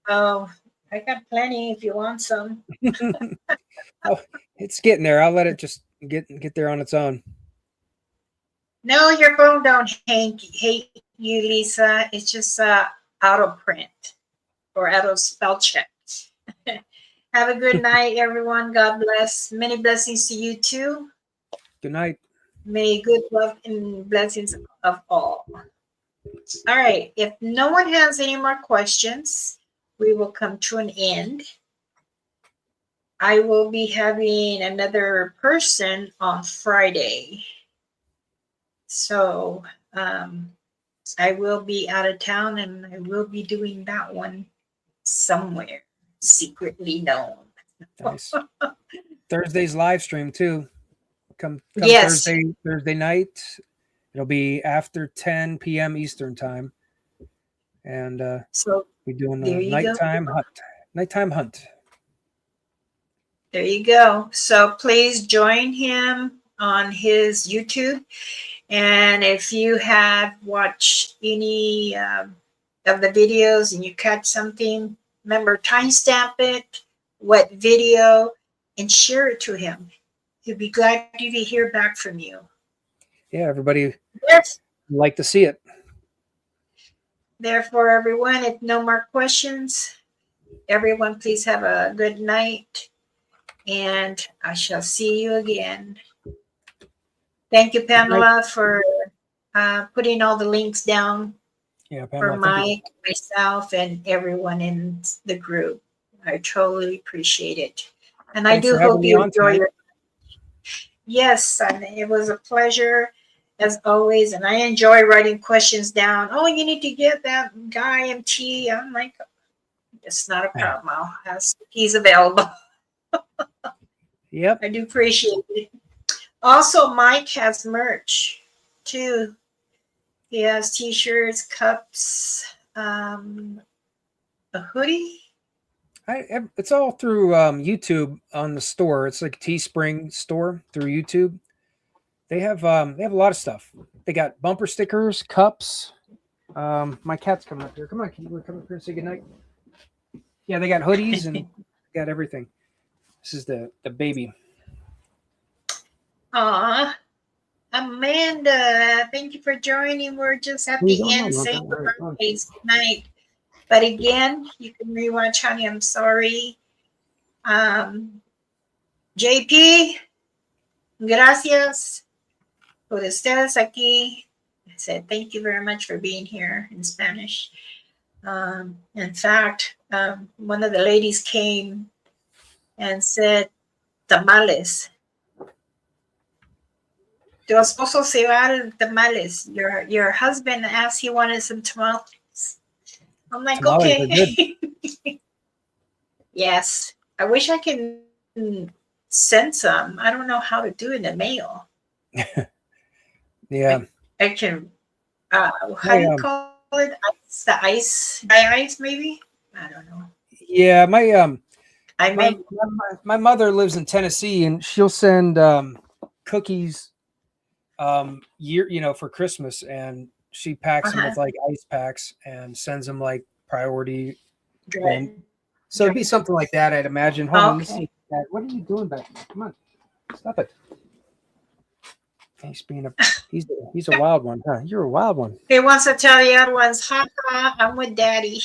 oh, I got plenty if you want some. oh, it's getting there. I'll let it just get there on its own. No, your phone don't hate you, Lisa. It's just auto print or auto spell check. Have a good night, everyone. God bless. Many blessings to you too. Good night. May good love and blessings of all. All right. If no one has any more questions, we will come to an end. I will be having another person on Friday. So I will be out of town, and I will be doing that one somewhere secretly known. Nice. Thursday's live stream too. Come Yes. Thursday night. It'll be after 10 p.m. Eastern time, and So we're doing there a you go. nighttime hunt. Nighttime hunt. There you go. So please join him on his YouTube. And if you have watched any of the videos and you catch something, remember, timestamp it, what video, and share it to him. He'll be glad to hear back from you. Yeah, everybody Yes. like to see it. Therefore, everyone, if no more questions, everyone, please have a good night, and I shall see you again. Thank you, Pamela, for putting all the links down Yeah, for Pamela, thank you. Mike, myself, and everyone in the group. I totally appreciate it. And I Thanks do for having hope me you on enjoy tonight. your. Yes, and it was a pleasure as always. And I enjoy writing questions down. Oh, you need to get that guy MT. I'm like, it's not a problem. I'll ask if he's available. Yep. I do appreciate it. Also, Mike has merch too. He has t-shirts, cups, a hoodie. It's all through YouTube on the store. It's like a Teespring store through YouTube. They have a lot of stuff. They got bumper stickers, cups. My cat's coming up here. Come on, can you come up here and say goodnight? Yeah, they got hoodies and got everything. This is the baby. Aw, Amanda, thank you for joining. We're just at the end saying birthdays tonight. But again, you can rewatch, honey. I'm sorry. JP, gracias por estar aquí. I said, thank you very much for being here in Spanish. In fact, one of the ladies came and said, tamales. Tu esposo se va al tamales. Your husband asked he wanted some tamales. I'm like, Tamales are okay. Yes. I wish I can send some. I don't know how to do it in the mail. Yeah. I can. How My do you call it? Ice, the ice, dry ice, maybe. I don't know. yeah, I my, may. my mother lives in Tennessee, and she'll send cookies for Christmas, and she packs them Uh-huh. with like ice packs and sends them like priority. Dry. And so it'd be something like that, I'd imagine. Hold on, let me Okay. see. Dad, what are you doing back there? Come on, stop it. He's being a he's a wild one, huh? You're a wild one. He wants to tell the other ones, ha ha, I'm with daddy.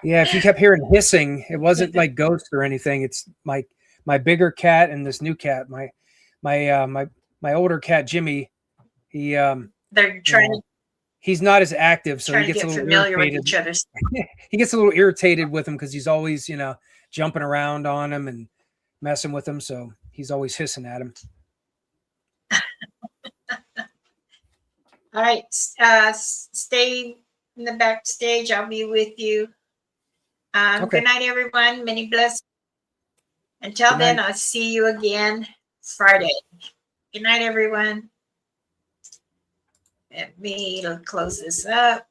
Yeah, if you kept hearing hissing, it wasn't like ghosts or anything. It's my bigger cat and this new cat. My older cat Jimmy. He They're you know he's not as active, so he trying to gets a get little familiar with irritated. each other. He gets a little irritated with him because he's always jumping around on him and messing with him. So he's always hissing at him. All right. Stay in the backstage. I'll be with you. Okay. Good night, everyone. Many blessings. Until Good then, night. I'll see you again Friday. Good night, everyone. Let me close this up.